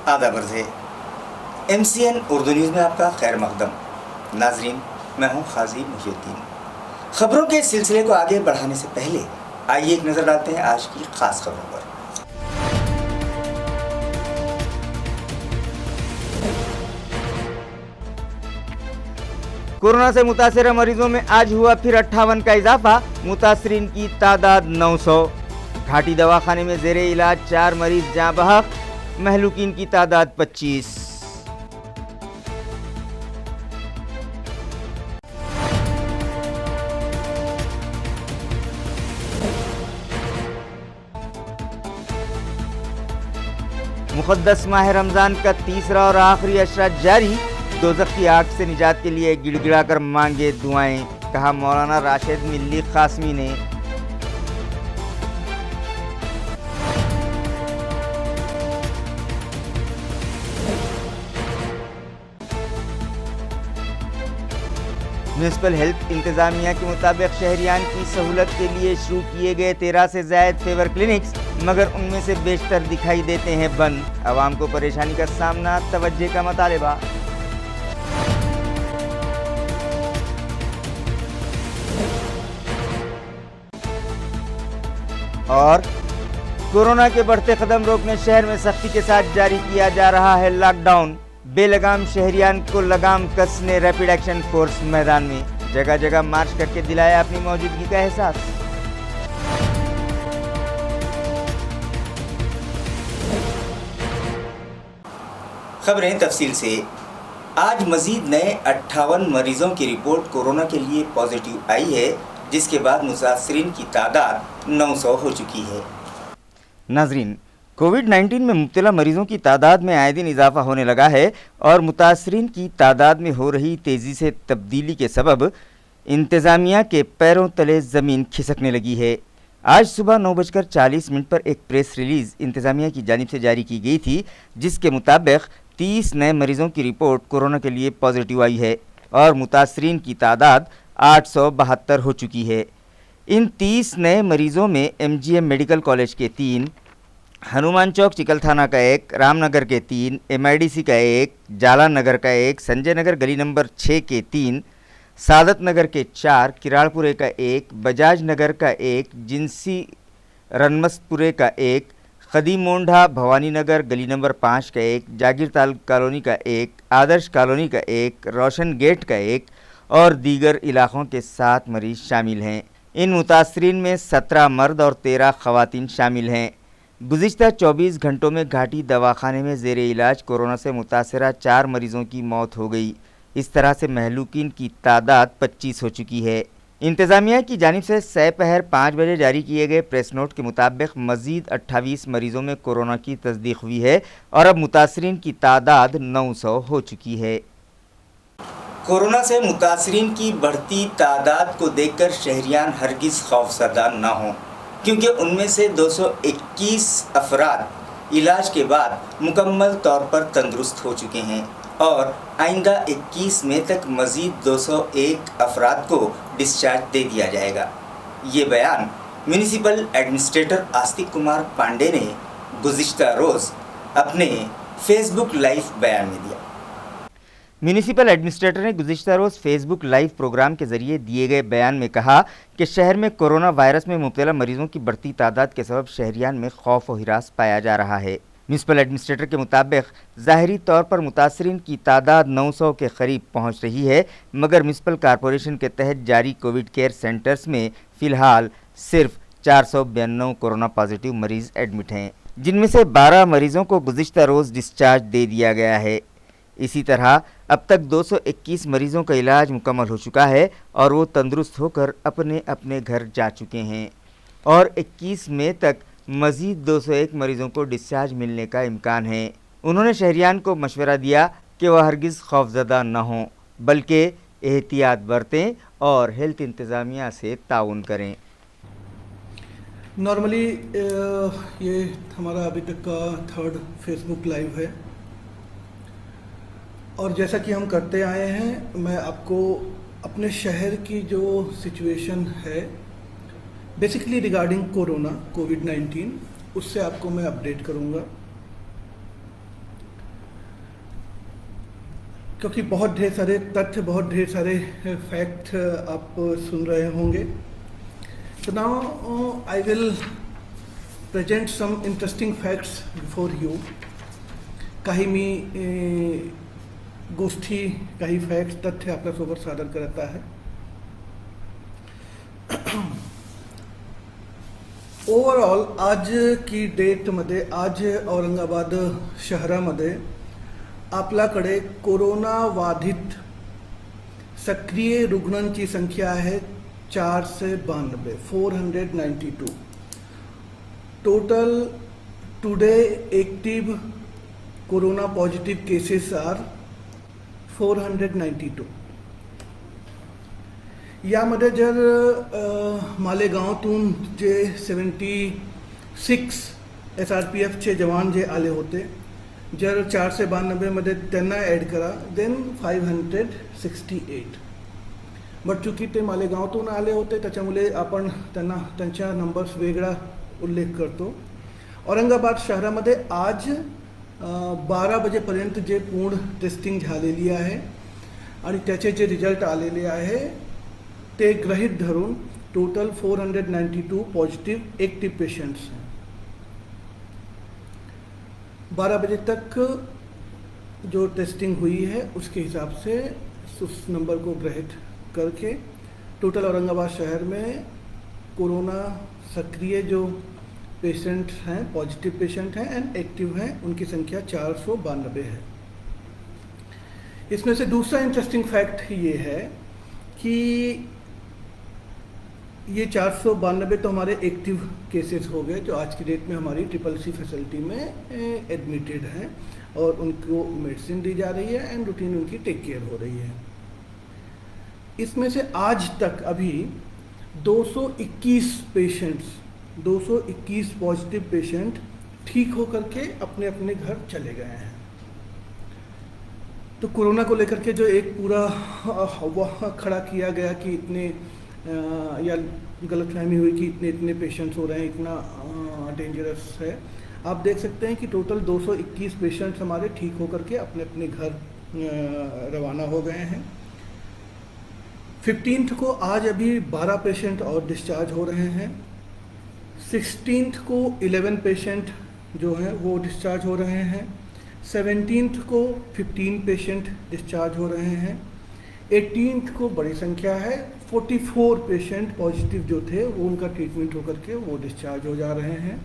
आदाब अर्ज़ है। MCN उर्दू न्यूज़ में आपका खैर मक़दम। नाज़रीन, मैं हूँ क़ाज़ी मुहीउद्दीन। ख़बरों के सिलसिले को आगे बढ़ाने से पहले आइए एक नज़र डालते हैं आज की ख़ास खबरों पर। कोरोना से मुतासर मरीजों में आज हुआ फिर 58 का इजाफा, मुतासरीन की तादाद 900। घाटी दवाखाने में ज़ेरे इलाज 4 मरीज जाँ बहक, महलूकीन की तादाद 25। मुक़द्दस माह रमज़ान का तीसरा और आखिरी अशरा जारी, दोज़ख की आग से निजात के लिए गिड़गिड़ा कर मांगे दुआएं, कहा मौलाना राशिद मिल्ली क़ासमी ने। म्यूनिसिपल हेल्थ इंतज़ामिया के मुताबिक शहरियान की सहूलत के लिए शुरू किए गए 13 से ज़ायद फेवर क्लिनिक्स, मगर उनमें से बेशतर दिखाई देते हैं बंद। आवाम को परेशानी का सामना, तवज्जो का मुतालबा। और कोरोना के बढ़ते कदम रोकने शहर में सख्ती के साथ जारी किया जा रहा है लॉकडाउन। बेलगाम शहरियान को लगाम कसने रैपिड एक्शन फोर्स मैदान में, जगह जगह मार्च करके दिलाया अपनी मौजूदगी का एहसास। खबरें तफसील से। आज मजीद नए 58 मरीजों की रिपोर्ट कोरोना के लिए पॉजिटिव आई है, जिसके बाद मुतासरीन की तादाद 900 हो चुकी है। नाजरीन, कोविड-19 में मुब्तला मरीजों की तादाद में आए दिन इजाफा होने लगा है और मुतासरीन की तादाद में हो रही तेज़ी से तब्दीली के सबब इंतज़ामिया के पैरों तले ज़मीन खिसकने लगी है। आज सुबह 9:40 पर एक प्रेस रिलीज़ इंतज़ामिया की जानिब से जारी की गई थी, जिसके मुताबिक 30 नए मरीजों की रिपोर्ट कोरोना के लिए पॉजिटिव आई है और मुतासरीन की तादाद 872 हो चुकी है। इन 30 नए मरीजों में MGM मेडिकल कॉलेज के 3, हनुमान चौक चिकलथाना का 1, रामनगर के 3, MIDC का 1, जाला नगर का 1, संजय नगर गली नंबर 6 के 3, सादत नगर के 4, किराड़पुरे का 1, बजाज नगर का 1, जिनसी रनमस्तपुरे का 1, खदीम मोंढा भवानी नगर गली नंबर 5 का 1, जागीरताल कॉलोनी का 1, आदर्श कॉलोनी का 1, रोशन गेट का 1 और दीगर इलाक़ों के 7 मरीज शामिल हैं। इन मुतासरीन में 17 मर्द और 13 ख़वातीन शामिल हैं। गुज़िश्ता 24 घंटों में घाटी दवाखाने में ज़ेरे इलाज कोरोना से मुतासरा 4 मरीज़ों की मौत हो गई। इस तरह से महलूकीन की तादाद 25 हो चुकी है। इंतज़ामिया की जानिब से सपहर 5 बजे जारी किए गए प्रेस नोट के मुताबिक मज़ीद 28 मरीज़ों में कोरोना की तस्दीक हुई है और अब मुतासरीन की तादाद 900 हो चुकी है। कोरोना से मुतासरीन की बढ़ती तादाद को देखकर शहरियान हरगिज़ खौफज़दा न हों, क्योंकि उनमें से 221 अफराद इलाज के बाद मुकम्मल तौर पर तंदुरुस्त हो चुके हैं और आइंदा 21 मई तक मज़ीद 201 अफराद को डिस्चार्ज दे दिया जाएगा। ये बयान म्यूनिसिपल एडमिनिस्ट्रेटर आस्तिक कुमार पांडे ने गुज़िश्ता रोज़ अपने फेसबुक लाइव बयान में दिया। म्यूनिसिपल एडमिनिस्ट्रेटर ने गुज़िश्ता रोज़ फेसबुक लाइव प्रोग्राम के ज़रिए दिए गए बयान में कहा कि शहर में कोरोना वायरस में मुब्तला मरीजों की बढ़ती तादाद के सबब शहरियान में खौफ और हिरास पाया जा रहा है। म्यूनिसिपल एडमिनिस्ट्रेटर के मुताबिक ज़ाहिरी तौर पर मुतासरीन की तादाद 900 के करीब पहुँच रही है, मगर म्यूनिसिपल कॉरपोरेशन के तहत जारी कोविड केयर सेंटर्स में फ़िलहाल सिर्फ 492 कोरोना पॉजिटिव मरीज़ एडमिट हैं, जिनमें से 12 मरीज़ों को गुज़िश्ता रोज़ डिस्चार्ज दे दिया गया है। इसी तरह अब तक 221 मरीज़ों का इलाज मुकम्मल हो चुका है और वो तंदुरुस्त होकर अपने अपने घर जा चुके हैं और 21 मई तक मज़ीद 201 मरीज़ों को डिस्चार्ज मिलने का इम्कान है। उन्होंने शहरियान को मशवरा दिया कि वह हरगिज़ खौफज़दा न हों, बल्कि एहतियात बरतें और हेल्थ इंतज़ामिया से ताउन करें। नॉर्मली ये हमारा अभी तक का 3rd फेसबुक लाइव है और जैसा कि हम करते आए हैं, मैं आपको अपने शहर की जो सिचुएशन है बेसिकली रिगार्डिंग कोरोना कोविड-19 उससे आपको मैं अपडेट करूंगा। क्योंकि बहुत ढेर सारे तथ्य, बहुत ढेर सारे फैक्ट आप सुन रहे होंगे। So now I will present some interesting facts before you. काही मी गोष्टी, काही फॅक्ट्स, तथ्य आपल्यासोबत सादर करत आहे. ओव्हरऑल आज की डेटमध्ये, आज औरंगाबाद शहरामध्ये आपल्याकडे कोरोना बाधित सक्रिय रुग्णांची संख्या आहे 492, 492. Total today active corona positive cases are 492. यामध्ये जर मालेगावातून जे 76 SRPFचे जवान जे आले होते, जर 492 मध्ये त्यांना ॲड करा, देन 568. बट चूंकि ते मालेगावातून आले होते त्याच्यामुळे आपण त्यांच्या नंबर्स वेगळा उल्लेख करतो. औरंगाबाद शहरामध्ये आज 12 वाजेपर्यंत जे पूर्ण टेस्टिंग झालेली आहे आणि त्याचे जे रिझल्ट आलेले आहे ते गृहीत धरून टोटल 492 पॉजिटिव एक्टिव पेशेंट्स हैं. 12 बजे तक जो टेस्टिंग हुई है उसके हिसाब से उस नंबर को ग्रहित करके टोटल औरंगाबाद शहर में कोरोना सक्रिय जो पेशेंट हैं, पॉजिटिव पेशेंट हैं एंड एक्टिव हैं, उनकी संख्या 492 है. इसमें से दूसरा इंटरेस्टिंग फैक्ट ये है कि ये 492 तो हमारे एक्टिव केसेस हो गए जो आज की डेट में हमारी CCC फैसिलिटी में एडमिटेड हैं और उनको मेडिसिन दी जा रही है एंड रूटीन उनकी टेक केयर हो रही है. इसमें से आज तक अभी 221 पॉजिटिव पेशेंट ठीक होकर के अपने अपने घर चले गए हैं. तो कोरोना को लेकर के जो एक पूरा हवा खड़ा किया गया कि इतने या गलतफहमी हुई कि इतने पेशेंट्स हो रहे हैं, इतना डेंजरस है, आप देख सकते हैं कि टोटल 221 पेशेंट्स हमारे ठीक होकर के अपने अपने घर रवाना हो गए हैं. 15th को आज अभी 12 पेशेंट और डिस्चार्ज हो रहे हैं. 16th को 11 पेशेंट जो हैं वो डिस्चार्ज हो रहे हैं. 17th को 15 पेशेंट डिस्चार्ज हो रहे हैं. 18th को बड़ी संख्या है, 44 पेशेंट पॉजिटिव जो थे वो उनका ट्रीटमेंट होकर के वो डिस्चार्ज हो जा रहे हैं.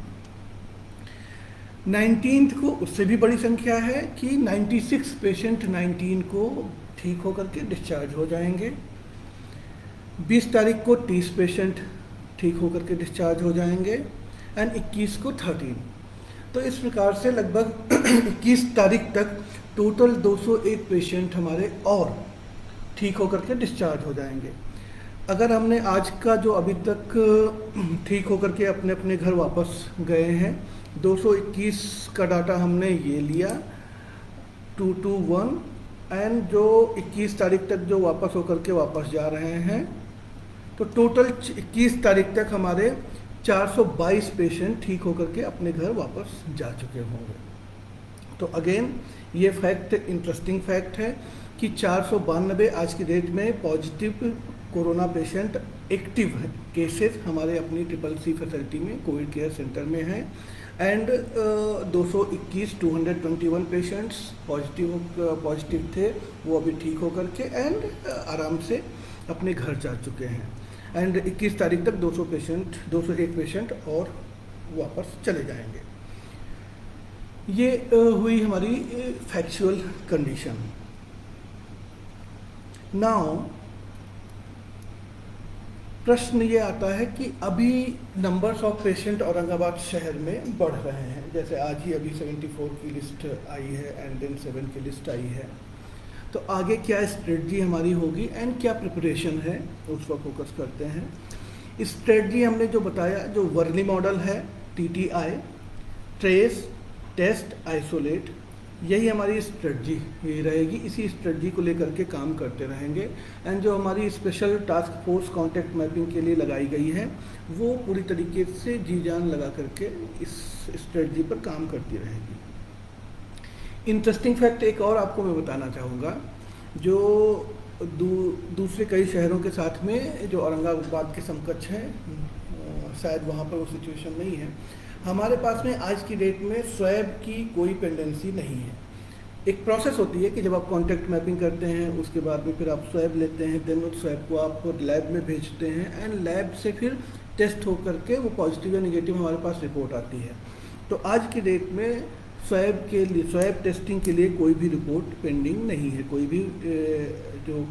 19th को उससे भी बड़ी संख्या है कि 96 पेशेंट 19 को ठीक होकर के डिस्चार्ज हो जाएंगे. 20 तारीख को 30 पेशेंट ठीक होकर के डिस्चार्ज हो जाएंगे एंड 21 को 13. तो इस प्रकार से लगभग 21 तारीख तक टोटल 201 पेशेंट हमारे और ठीक होकर के डिस्चार्ज हो जाएंगे. अगर हमने आज का जो अभी तक ठीक होकर के अपने अपने घर वापस गए हैं, 221 का डाटा हमने ये लिया 221 एंड जो 21 तारीख तक जो वापस होकर के वापस जा रहे हैं, तो टोटल 21 तारीख तक हमारे 422 पेशेंट ठीक होकर के अपने घर वापस जा चुके होंगे. तो अगेन ये फैक्ट इंटरेस्टिंग फैक्ट है कि 492 आज की डेट में positive corona patient active cases हमारे अपनी CCC फैसिलिटी में कोविड केयर सेंटर में हैं एंड 221 पेशेंट्स पॉजिटिव थे वो अभी ठीक होकर के एंड आराम से अपने घर जा चुके हैं. एंड 21 तारीख तक 201 पेशेंट और वापस चले जाएंगे. ये हुई हमारी फैक्चुअल कंडीशन. नाउ प्रश्न ये आता है कि अभी नंबर्स ऑफ पेशेंट औरंगाबाद शहर में बढ़ रहे हैं. जैसे आज ही अभी 74 की लिस्ट आई है एंड देन 7 की लिस्ट आई है. तो आगे क्या स्ट्रेटजी हमारी होगी एंड क्या प्रिपरेशन है उस पर फोकस करते हैं. स्ट्रेटजी हमने जो बताया, जो वर्ली मॉडल है, TTI, ट्रेस, टेस्ट, आइसोलेट, यही हमारी स्ट्रेटजी ये रहेगी. इसी स्ट्रेटजी को लेकर के काम करते रहेंगे एंड जो हमारी special task force contact mapping के लिए लगाई गई है वो पूरी तरीके से जी जान लगा करके इस स्ट्रेटजी पर काम करती रहेगी. इंटरेस्टिंग फैक्ट एक और आपको मैं बताना चाहूँगा जो दूसरे कई शहरों के साथ में जो औरंगाबाद के समकक्ष है, शायद वहाँ पर वो सिचुएशन नहीं है। हमारे पास में आज की डेट में स्वैब की कोई पेंडेंसी नहीं है। एक प्रोसेस होती है कि जब आप कॉन्टैक्ट मैपिंग करते हैं उसके बाद में फिर आप स्वैब लेते हैं, देन उस स्वैब को आप लैब में भेजते हैं एंड लैब से फिर टेस्ट हो करके वो पॉजिटिव या निगेटिव हमारे पास रिपोर्ट आती है। तो आज की डेट में स्वैब टेस्टिंग के लिए कोई भी रिपोर्ट पेंडिंग नहीं है, कोई भी जो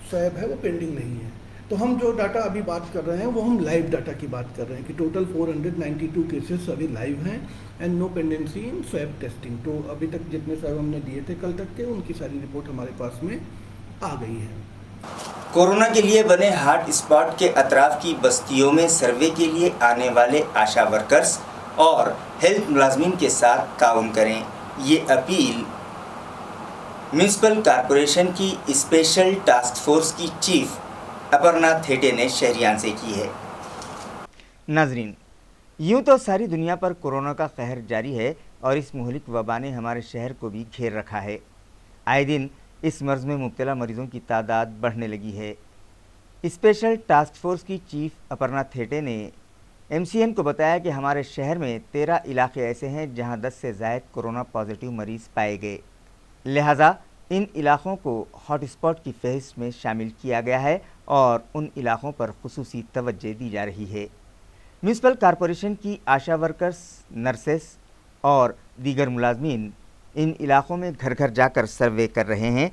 स्वैब है वो पेंडिंग नहीं है। तो हम जो डाटा अभी बात कर रहे हैं वो हम लाइव डाटा की बात कर रहे हैं कि टोटल 492 केसेस अभी लाइव हैं and no pendency in swab testing. तो अभी तक जितने स्वैब हमने दिए थे कल तक के, उनकी सारी रिपोर्ट हमारे पास में आ गई है। कोरोना के लिए बने हॉट स्पॉट के अतराफ की बस्तियों में सर्वे के लिए आने वाले आशा वर्कर्स और हेल्थ मुलाजमीन के साथ ताउन करें, ये अपील म्यूनिसिपल कॉरपोरेशन की स्पेशल टास्क फोर्स की चीफ अपर्णा थेटे ने शहरियान से की है। नाजरीन, यूं तो सारी दुनिया पर कोरोना का कहर जारी है और इस मुहलिक वबा ने हमारे शहर को भी घेर रखा है। आए दिन इस मर्ज में मुब्तला मरीजों की तादाद बढ़ने लगी है। स्पेशल टास्क फोर्स की चीफ अपर्णा थेटे ने MCN को बताया कि हमारे शहर में 13 इलाके ऐसे हैं जहां 10 से ज़ायद कोरोना पॉजिटिव मरीज़ पाए गए, लिहाजा इन इलाक़ों को हॉट स्पॉट की फहरिस्त में शामिल किया गया है और उन इलाक़ों पर खुसूसी तवज्जो दी जा रही है। म्यूनिसिपल कॉरपोरेशन की आशा वर्कर्स, नर्सेस और दीगर मुलाजमीन इन इलाक़ों में घर घर जाकर सर्वे कर रहे हैं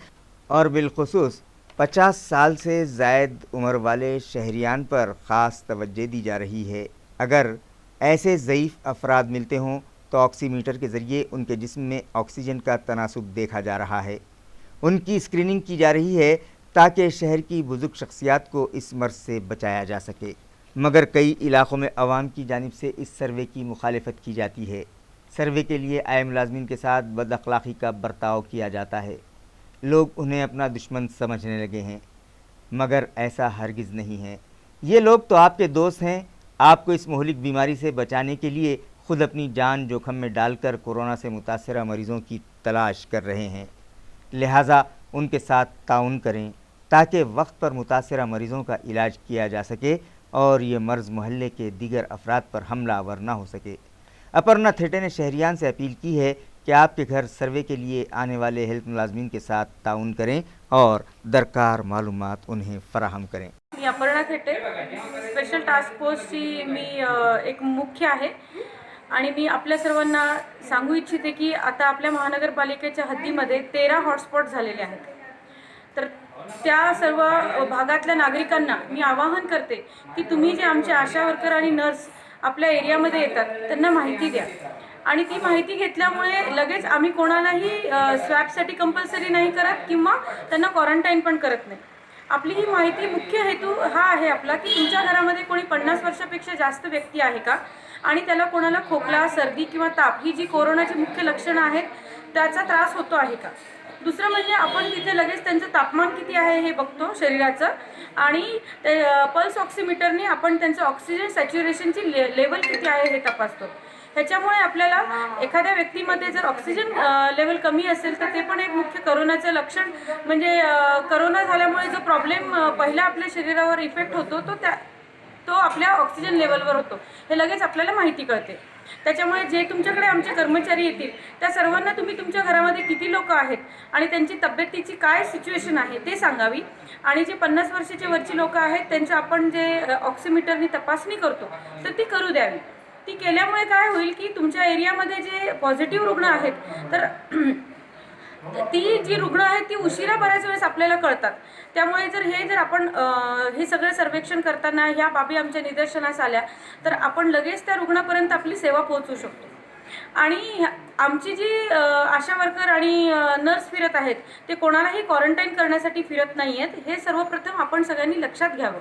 और बिलखुसूस 50 साल से ज़ायद उम्र वाले शहरियान पर ख़ास तवज्जो दी जा रही है। अगर ऐसे ज़ईफ़ अफराद मिलते हों तो ऑक्सीमीटर के ज़रिए उनके जिस्म में ऑक्सीजन का तनासुब देखा जा रहा है। उनकी स्क्रीनिंग की जा रही है ताकि शहर की बुजुर्ग शख्सियात को इस मर्ज से बचाया जा सके, मगर कई इलाक़ों में अवाम की जानिब से इस सर्वे की मुखालिफत की जाती है। सर्वे के लिए आए मुलाजमीन के साथ बदअखलाक़ी का बर्ताव किया जाता है। लोग उन्हें अपना दुश्मन समझने लगे हैं, मगर ऐसा हरगिज़ नहीं है। ये लोग तो आपके दोस्त हैं। आपको इस मुहलिक बीमारी से बचाने के लिए ख़ुद अपनी जान जोखम में डालकर कोरोना से मुतासरा मरीज़ों की तलाश कर रहे हैं, लिहाजा उनके साथ ताउन करें ताकि वक्त पर मुतासरा मरीज़ों का इलाज किया जा सके और ये मर्ज़ मोहल्ले के दीगर अफराद पर हमलावर ना हो सके। अपर्णा थेटे ने शहरियान से अपील की है कि आपके घर सर्वे के लिए आने वाले हेल्थ मुलाजमीन के साथ ताउन करें और दरकार मालूमात उन्हें फराहम करें। मी अपर्णा थेटे, स्पेशल टास्क फोर्सची मी एक मुख्य आहे आणि मी आपल्या सर्वांना सांगू इच्छिते की आता आपल्या महानगरपालिकेच्या हद्दीमध्ये 13 हॉटस्पॉट झालेले आहेत। तर त्या सर्व भागातल्या नागरिकांना मी आवाहन करते की तुम्ही जे आमचे आशा वर्कर आणि नर्स आपल्या एरियामध्ये येतात त्यांना माहिती द्या आणि ती माहिती घेतल्यामुळे लगेच आम्ही कोणालाही स्वॅबसाठी कंपल्सरी नाही करत किंवा त्यांना क्वारंटाईन पण करत नाही। आपली ही माहिती मुख्य हेतू हा आहे आपला की तुमच्या घरामध्ये कोणी 50 वर्षापेक्षा जास्त व्यक्ती आहे का आणि त्याला कोणाला खोकला, सर्दी किंवा ताप ही जी कोरोनाची मुख्य लक्षणं आहेत त्याचा त्रास होतो आहे का। दुसरं म्हणजे आपण तिथे लगेच त्यांचं तापमान किती आहे हे बघतो शरीराचं आणि ते पल्स ऑक्सिमीटरने आपण त्यांचं ऑक्सिजन सॅच्युरेशनची लेवल किती आहे हे तपासतो। ह्याच्यामुळे आपल्याला एखाद्या व्यक्तीमध्ये जर ऑक्सिजन लेवल कमी असेल तर ते पण एक मुख्य कोरोनाचं लक्षण म्हणजे कोरोना झाल्यामुळे जो प्रॉब्लेम पहिला आपल्या शरीरावर इफेक्ट होतो तो आपल्या ऑक्सिजन लेवलवर होतो, हे लगेच आपल्याला माहिती कळते। त्याच्यामुळे जे तुमच्याकडे आमचे कर्मचारी येतील त्या सर्वांना तुम्ही तुमच्या घरामध्ये किती लोक आहेत आणि त्यांची तब्येतीची काय सिच्युएशन आहे ते सांगावी आणि जे 50 वर्षाच्या वरची लोक आहेत त्यांचं आपण जे ऑक्सिमीटरनी तपासणी करतो तर ती करू द्यावी। ती केल्यामुळे काय होईल की तुमच्या एरियामध्ये जे पॉझिटिव्ह रुग्ण आहेत तर ती जी रुग्ण आहेत ती उशिरा बऱ्याच वेळेस आपल्याला कळतात। त्यामुळे जर आपण हे सगळे सर्वेक्षण करताना ह्या बाबी आमच्या निदर्शनास आल्या तर आपण लगेच त्या रुग्णापर्यंत आपली सेवा पोहोचवू शकतो। आणि आमची जी आशा वर्कर आणि नर्स फिरत आहेत ते कोणालाही क्वारंटाईन करण्यासाठी फिरत नाही आहेत, हे सर्वप्रथम आपण सगळ्यांनी लक्षात घ्यावं।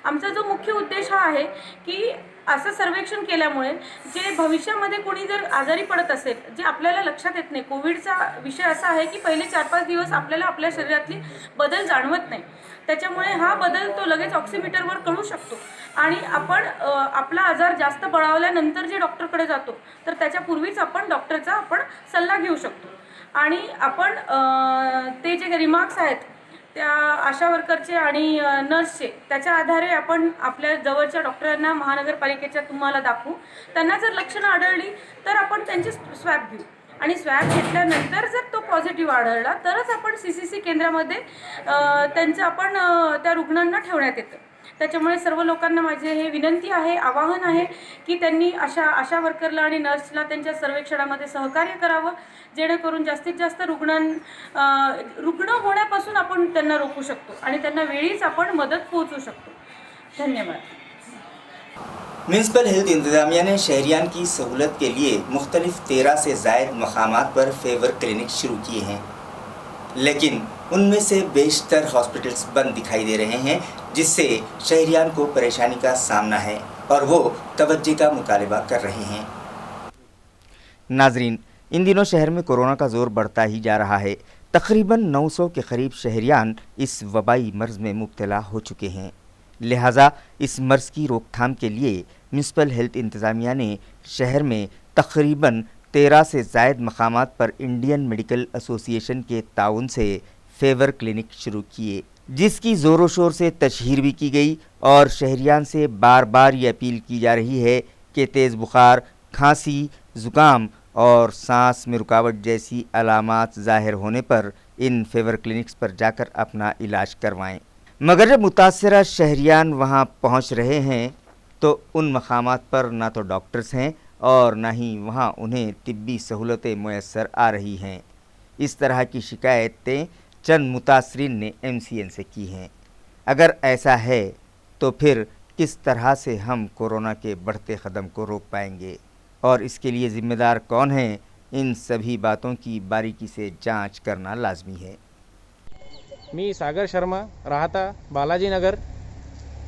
आमचा जो मुख्य उद्देश हा आहे की असं सर्वेक्षण केल्यामुळे जे भविष्यामध्ये कोणी जर आजारी पडत असेल जे आपल्याला लक्षात येत नाही, कोविडचा विषय असा आहे की पहिले 4-5 दिवस आपल्याला आपल्या शरीरातली बदल जाणवत नाही, त्याच्यामुळे हा बदल तो लगेच ऑक्सिमीटरवर कळू शकतो आणि आपण आपला आजार जास्त बळावल्यानंतर जे डॉक्टरकडे जातो तर त्याच्यापूर्वीच आपण डॉक्टरचा सल्ला घेऊ शकतो। आणि आपण ते जे रिमार्क्स आहेत त्या आशा वर्करचे आणि नर्सचे त्याच्या आधारे आपण आपल्या जवळच्या डॉक्टरांना महानगरपालिकेच्या तुम्हाला दाखवू. त्यांना जर लक्षणं आढळली तर आपण त्यांचे स्वॅब घेऊ आणि स्वॅब घेतल्यानंतर जर तो पॉझिटिव्ह आढळला तरच आपण CCC केंद्रामध्ये त्यांचं आपण त्या रुग्णांना ठेवण्यात येतं. त्याच्यामुळे सर्व लोकांना माझे हे विनंती आहे, आवाहन आहे की त्यांनी आशा वर्करला आणि नर्सला त्यांच्या सर्वेक्षणामध्ये सहकार्य करावं, जेणेकरून जास्तीत जास्त रुग्ण होण्यापासून आपण त्यांना रोखू शकतो आणि त्यांना वेळीच आपण मदत पोहोचू शकतो. धन्यवाद. म्यूनसिपल हेल्थ इंतजामिया ने शहरियान की सहूलत के लिए मुख्तलिफ 13 से ज़ायद मकामात पर फेवर क्लिनिक शुरू किए हैं, लेकिन उनमें से बेशतर हॉस्पिटल्स बंद दिखाई दे रहे हैं, जिससे शहरियान को परेशानी का सामना है और वो तवज्जो का मुतालबा कर रहे हैं। नाजरीन, इन दिनों शहर में कोरोना का जोर बढ़ता ही जा रहा है। तकरीबन 900 के करीब शहरियान इस वबाई मर्ज़ में मुब्तला हो चुके हैं। लिहाजा इस मर्ज़ की रोकथाम के लिए म्यूनसिपल हेल्थ इंतज़ामिया ने शहर में तकरीबन 13 से ज़ायद मकामात पर इंडियन मेडिकल एसोसिएशन के ताउन से फेवर क्लिनिक शुरू किए, जिसकी ज़ोरों शोर से तशहीर भी की गई और शहरियान से बार बार ये अपील की जा रही है कि तेज़ बुखार, खांसी, ज़ुकाम और सांस में रुकावट जैसी अलामात ज़ाहिर होने पर इन फेवर क्लिनिक्स पर जाकर अपना इलाज करवाएं। मगर जब मुतासरा शहरियान वहां पहुंच रहे हैं तो उन मकामात पर ना तो डॉक्टर्स हैं और ना ही वहां उन्हें तिब्बी सहूलतें मुयस्सर आ रही हैं। इस तरह की शिकायतें चंद मुतासरीन ने MCN से की हैं। अगर ऐसा है तो फिर किस तरह से हम कोरोना के बढ़ते कदम को रोक पाएंगे और इसके लिए ज़िम्मेदार कौन है, इन सभी बातों की बारीकी से जांच करना लाजमी है। मी सागर शर्मा, राहता बालाजीनगर।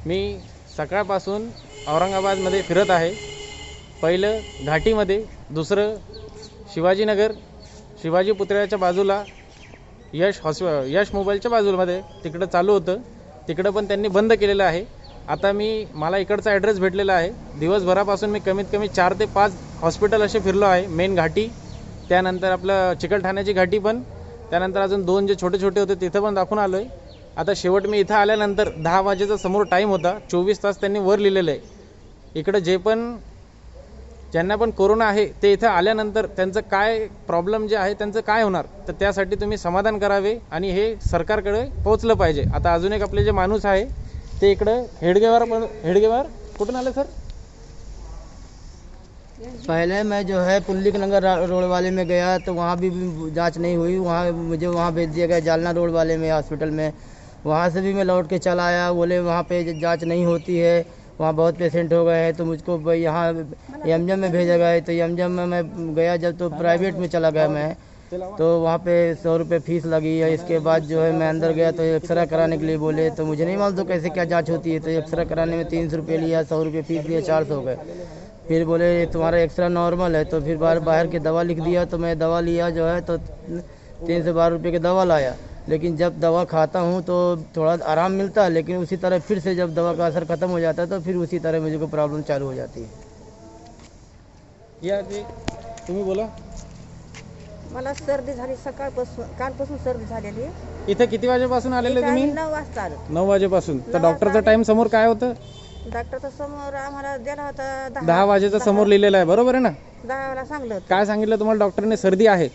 मी सकाळपासून औरंगाबादमध्ये फिरत आहे। पहिलं घाटीमध्ये, दुसरं शिवाजीनगर, शिवाजी पुतळ्याच्या बाजूला यश मोबाईलच्या बाजूमध्ये तिकडं चालू होतं, तिकडं पण त्यांनी बंद केलेलं आहे। आता मला इकडचा ॲड्रेस भेटलेला आहे। दिवसभरापासून मी कमीत कमी 4 ते 5 हॉस्पिटल असे फिरलो आहे। मेन घाटी, त्यानंतर आपलं चिकलठाण्याची घाटी पण, त्यानंतर अजून 2 जे छोटे छोटे होते तिथं पण दाखवून आलो आहे। आता शेवट मी इथं आल्यानंतर 10 वाजेचा समोर टाईम होता, 24 तास त्यांनी वर लिहिलेलं आहे। इकडं ज्यांना पण कोरोना आहे ते इथं आल्यानंतर त्यांचं काय प्रॉब्लेम जे आहे त्यांचं काय होणार, तर त्यासाठी तुम्ही समाधान करावे आणि हे सरकारकडे पोहोचलं पाहिजे। आता अजून एक आपले जे माणूस आहे ते इकडं हेडगेवार कुठून आले सर? पहले मैं जो है पुल्लिक नगर रोड वाले में गया तो वहाँ भी जांच नहीं हुई, मुझे वहाँ भेज दिया गया जालना रोड वाले में हॉस्पिटल में। वहाँ से भी मैं लौट के चला आया, बोले वहाँ पे जांच नहीं होती है, वहाँ बहुत पेशेंट हो गए हैं, तो मुझको यहाँ एमजम में भेजा गया है। तो एमजम में मैं गया जब तो प्राइवेट में चला गया मैं, तो वहाँ पे 100 रुपये फीस लगी है। इसके बाद जो है मैं अंदर गया तो एक्सरा कराने के लिए बोले, तो मुझे नहीं मालूम तो कैसे क्या जांच होती है। तो एक्सरा कराने में 300 रुपये लिया, 100 रुपये फीस लिया, 400 हो गए। फिर बोले तुम्हारा एक्सरा नॉर्मल है, तो फिर बाहर की दवा लिख दिया। तो मैं दवा लिया जो है तो 312 रुपये की दवा लाया, लेकिन जब दवा खाता हूँ तो थोड़ा आराम मिलता है, लेकिन उसी तरह फिर से जब दवा का असर ख़त्म हो जाता है तो फिर उसी तरह मुझे को प्रॉब्लम चालू हो जाती है। या जी तुम्ही बोला। मला सर्दी झाली, कालपासून सर्दी झालेली आहे। इथं किती वाजेपासून आलेले तुम्ही? 9 वाजता आलो। 9 वाजेपासून। तर डॉक्टरचा टाइम समोर काय होतं? डॉक्टरचा समोर आम्हाला दिला होता 10 वाजेचा समोर लिहिलेला आहे, बरोबर आहे ना? 10 वाजता सांगलं होतं। काय सांगितलं तुम्हाला डॉक्टरने? सर्दी आहे।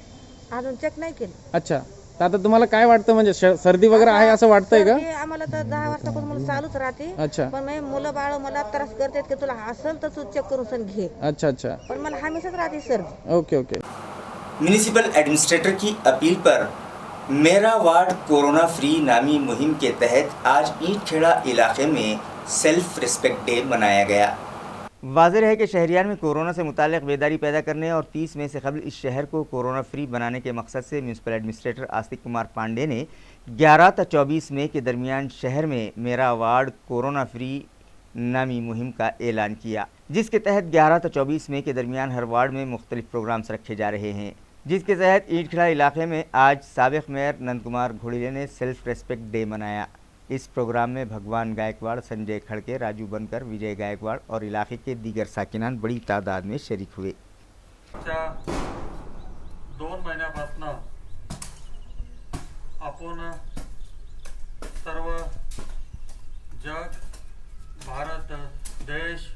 अजून चेक नाही केलं। अच्छा, तर आता तुम्हाला काय वाटतं, म्हणजे सर्दी वगैरे आहे असं वाटतंय का? आम्हाला तर 10 वाजतापासून मला चालूच राहते। अच्छा, पण मुलं बाळ मला त्रास करतात की तुला असेल तर तू चेक करून सण घे। अच्छा अच्छा, पण मला हमेशाच राहते सर्दी। Okay okay. म्यूनिसिपल एडमिनिस्ट्रेटर की अपील पर मेरा वार्ड कोरोना फ्री नामी मुहिम के तहत आज ईंटखेड़ा इलाके में सेल्फ रिस्पेक्ट डे मनाया गया। वाज़ेह है कि शहरियान में कोरोना से मुताल्लिक़ बेदारी पैदा करने और 30 मई से कबल इस शहर को कोरोना फ्री बनाने के मकसद से म्यूनसिपल एडमिनिस्ट्रेटर आस्तिक कुमार पांडे ने 11 से 24 मई के दरमियान शहर में मेरा वार्ड कोरोना फ्री नामी मुहिम का ऐलान किया, जिसके तहत 11 से 24 मई के दरमियान हर वार्ड में मुख्तलिफ प्रोग्राम्स रखे जा रहे हैं। जिसके तहत ईंटखेड़ा इलाके में आज साबिक़ मेयर नंद कुमार घोड़िले ने सेल्फ रेस्पेक्ट डे मनाया। इस प्रोग्राम में भगवान गायकवाड़, संजय खड़के, राजू बनकर, विजय गायकवाड़ और इलाके के दीगर साकिनान बड़ी तादाद में शरीक हुए। 2 महिन्यापासून आपण सर्व जग, भारत देश,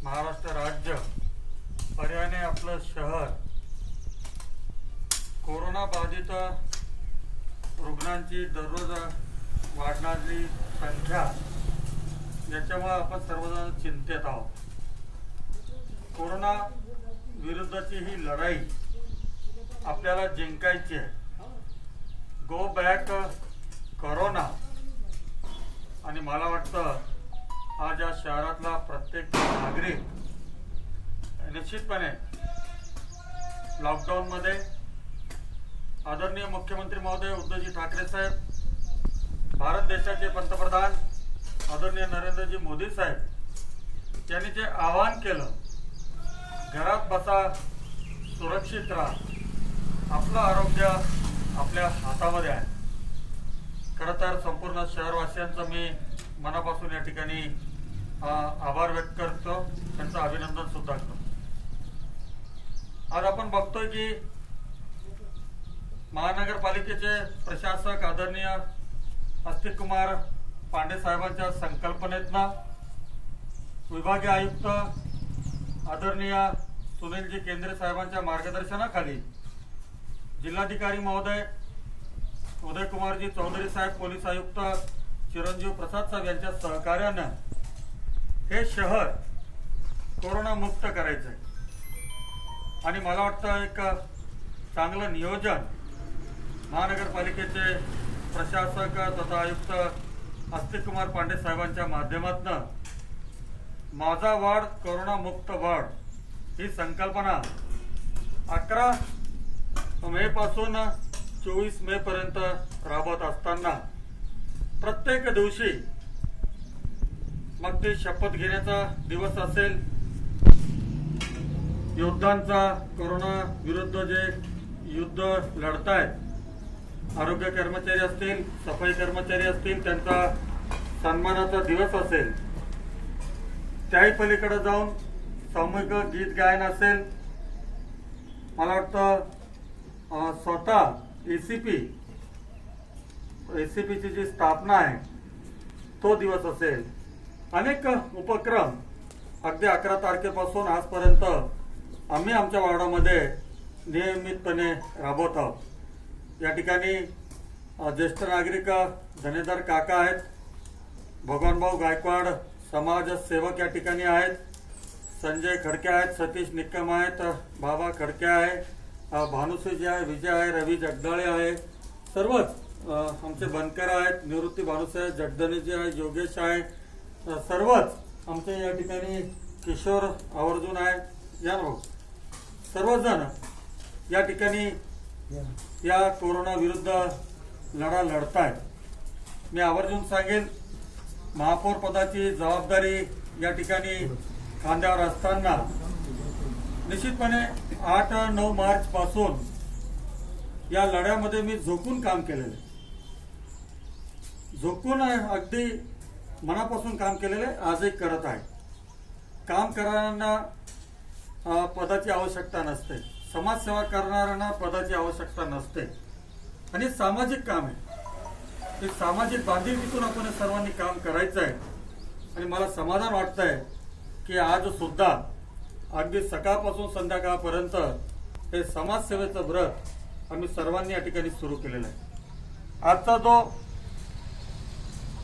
महाराष्ट्र राज्य, पर्यायाने आपलं शहर कोरोना बाधित रुग्णांची दररोज वाढणारी संख्या याच्यामुळे आपण सर्वजण चिंतेत आहोत. कोरोना विरुद्धची ही लढाई आपल्याला जिंकायची आहे. Go back corona. आणि मला वाटतं आज या शहरातला प्रत्येक नागरिक निश्चितपणे लॉकडाऊनमध्ये आदरणीय मुख्यमंत्री महोदय उद्धवजी ठाकरे साहेब, भारत देशाचे पंतप्रधान आदरणीय नरेंद्रजी मोदी साहेब यांनी जे आवाहन केलं, घरात बसा, सुरक्षित राहा, आपलं आरोग्य आपल्या हातामध्ये आहे. खरं तर संपूर्ण शहरवासियांचं मी मनापासून या ठिकाणी आभार व्यक्त करतो, त्यांचं अभिनंदन सुद्धा करतो. आज आपण बघतोय की महानगरपालिकेचे प्रशासक आदरणीय अस्तिक कुमार पांडे साहेबांच्या संकल्पनेतनं विभागीय आयुक्त आदरणीय सुनीलजी केंद्रे साहेबांच्या मार्गदर्शनाखाली जिल्हाधिकारी महोदय उदयकुमारजी चौधरी साहेब, पोलीस आयुक्त चिरंजीव प्रसाद साहेब यांच्या सहकार्यानं हे शहर कोरोना मुक्त करायचंय. आणि मला वाटतं एक चांगलं नियोजन महानगरपालिकेचे प्रशासक तथा आयुक्त अस्तिक कुमार पांडे साहेबांच्या माध्यमातून माझा वार्ड कोरोना मुक्त वार्ड ही संकल्पना 11 मे पासून 24 मे पर्यंत राबवत असताना प्रत्येक दिवशी, मग ते शपथ घेण्याचा दिवस असेल, योद्धांचा कोरोना विरुद्ध जे युद्ध लढतायत, आरोग्य कर्मचारी असतील, सफाई कर्मचारी असतील, त्यांचा सन्मानाचा दिवस असेल, त्याही पलीकडे जाऊन सामूहिक गीत गायन असेल, मला वाटतं स्वतः एसीपीची जी स्थापना आहे तो दिवस असेल, अनेक उपक्रम अगदी 11 तारखेपासून आजपर्यंत आम्ही आमच्या वार्डामध्ये नियमितपणे राबवत आहोत. या ठिकाणी ज्येष्ठ नागरिक धनेदार काका आहेत, भगवानभाऊ गायकवाड समाजसेवक या ठिकाणी आहेत, संजय खडके आहेत, सतीश निक्कम आहेत, बाबा खडके आहे, भानुश्री आहे, विजय आहे, रवी जगदाळे आहे, सर्वच आमचे बनकर आहेत, निवृत्ती भानुसाहेब जगदणेजी आहे, योगेश आहे, सर्वच आमचे या ठिकाणी किशोर आवर्जून आहे, या सर्वजण या ठिकाणी या कोरोना विरुद्ध लढा लढतायत. मी आवर्जून सांगेन, महापौर पदाची जबाबदारी या ठिकाणी खांद्यावर असताना निश्चितपणे 8-9 मार्च पासून या लढ्यामध्ये मी झोकून काम केलेलं आहे, झोकून अगदी मनापासून काम केलेलं आहे, आजही करत आहे. काम करणाऱ्यांना पदाची आवश्यकता नसते, समाजसेवा करणाऱ्यांना पदाची आवश्यकता नसते, आणि सामाजिक काम आहे. ते सामाजिक बांधिलकीतून आपण सर्वांनी काम करायचं आहे. आणि मला समाधान वाटतंय की आज सुद्धा अगदी सकाळपासून संध्याकाळपर्यंत हे समाजसेवेचं व्रत आम्ही सर्वांनी या ठिकाणी सुरू केलेलं आहे. आजचा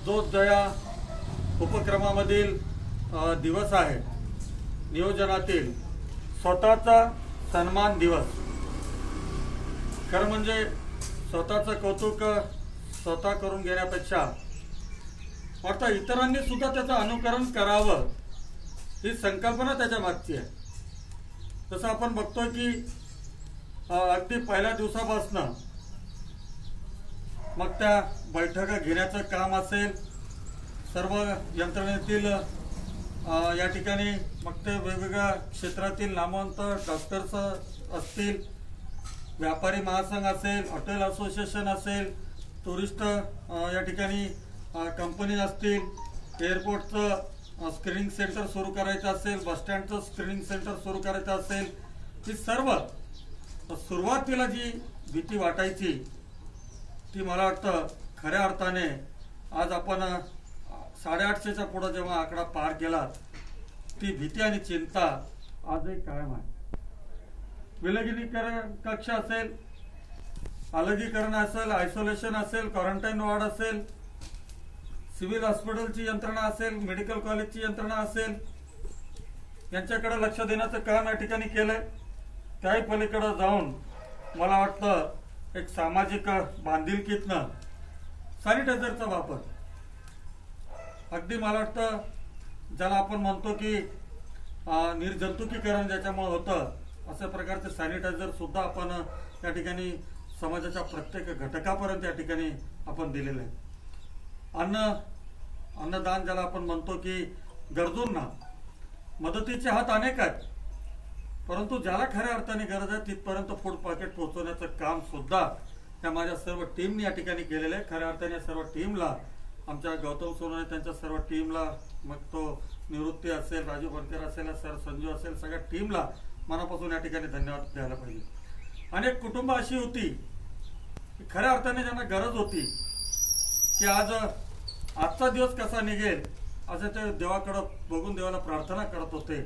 जो दया उपक्रमामधील दिवस आहे, नियोजनातील स्वतःचा सन्मान दिवस. खरं म्हणजे स्वतःचं कौतुक स्वतः करून घेण्यापेक्षा वाटतं इतरांनी सुद्धा त्याचं अनुकरण करावं, ही संकल्पना त्याच्या मागची आहे. तसं आपण बघतोय की अगदी पहिल्या दिवसापासून मग त्या बैठका घेण्याचं काम असेल, सर्व यंत्रणेतील या ठिकाणी मग ते वेगवेगळ्या क्षेत्रातील नामवंत डॉक्टर्स असतील, व्यापारी महासंघ असेल, हॉटेल असोसिएशन असेल, टुरिस्ट या ठिकाणी कंपनी असतील, एअरपोर्टचं स्क्रीनिंग सेंटर सुरू करायचं असेल, बसस्टँडचं स्क्रीनिंग सेंटर सुरू करायचं असेल, ही सर्व सुरुवातीला जी भीती वाटायची ती मला वाटतं खऱ्या अर्थाने आज आपण 850च्या पुढं जेव्हा आकडा पार केला, ती भीती आणि चिंता आजही कायम आहे. विलगीकरण कक्ष असेल, अलगीकरण असेल, आयसोलेशन असेल, क्वारंटाईन वॉर्ड असेल, सिव्हिल हॉस्पिटलची यंत्रणा असेल, मेडिकल कॉलेजची यंत्रणा असेल, यांच्याकडे लक्ष देण्याचं काम या ठिकाणी केलंय. त्याही पलीकडे जाऊन मला वाटतं एक सामाजिक बांधिलकीतनं सॅनिटायझरचा वापर, अगदी मला वाटतं ज्याला आपण म्हणतो की निर्जंतुकीकरण ज्याच्यामुळे होतं, अशा प्रकारचे सॅनिटायझर सुद्धा आपण या ठिकाणी समाजाच्या प्रत्येक घटकापर्यंत या ठिकाणी आपण दिलेलं आहे. अन्नदान ज्याला आपण म्हणतो की गरजूंना मदतीचे हात अनेक आहेत, परंतु ज्याला खऱ्या अर्थाने गरज आहे तिथपर्यंत फूड पॅकेट पोहोचवण्याचं काम सुद्धा या माझ्या सर्व टीमने या ठिकाणी केलेलं आहे. खऱ्या अर्थाने सर्व टीमला, आमच्या गौतम सोनवणे त्यांच्या सर्व टीमला, मग तो निवृत्ती असेल, राजू बनकर असेल, सर संजू असेल, सगळ्या टीमला मनापासून या ठिकाणी धन्यवाद द्यायला पाहिजे. अनेक कुटुंब अशी होती की खऱ्या अर्थाने ज्यांना गरज होती की आजचा दिवस कसा निघेल असं ते देवाकडं बघून देवाला प्रार्थना करत होते,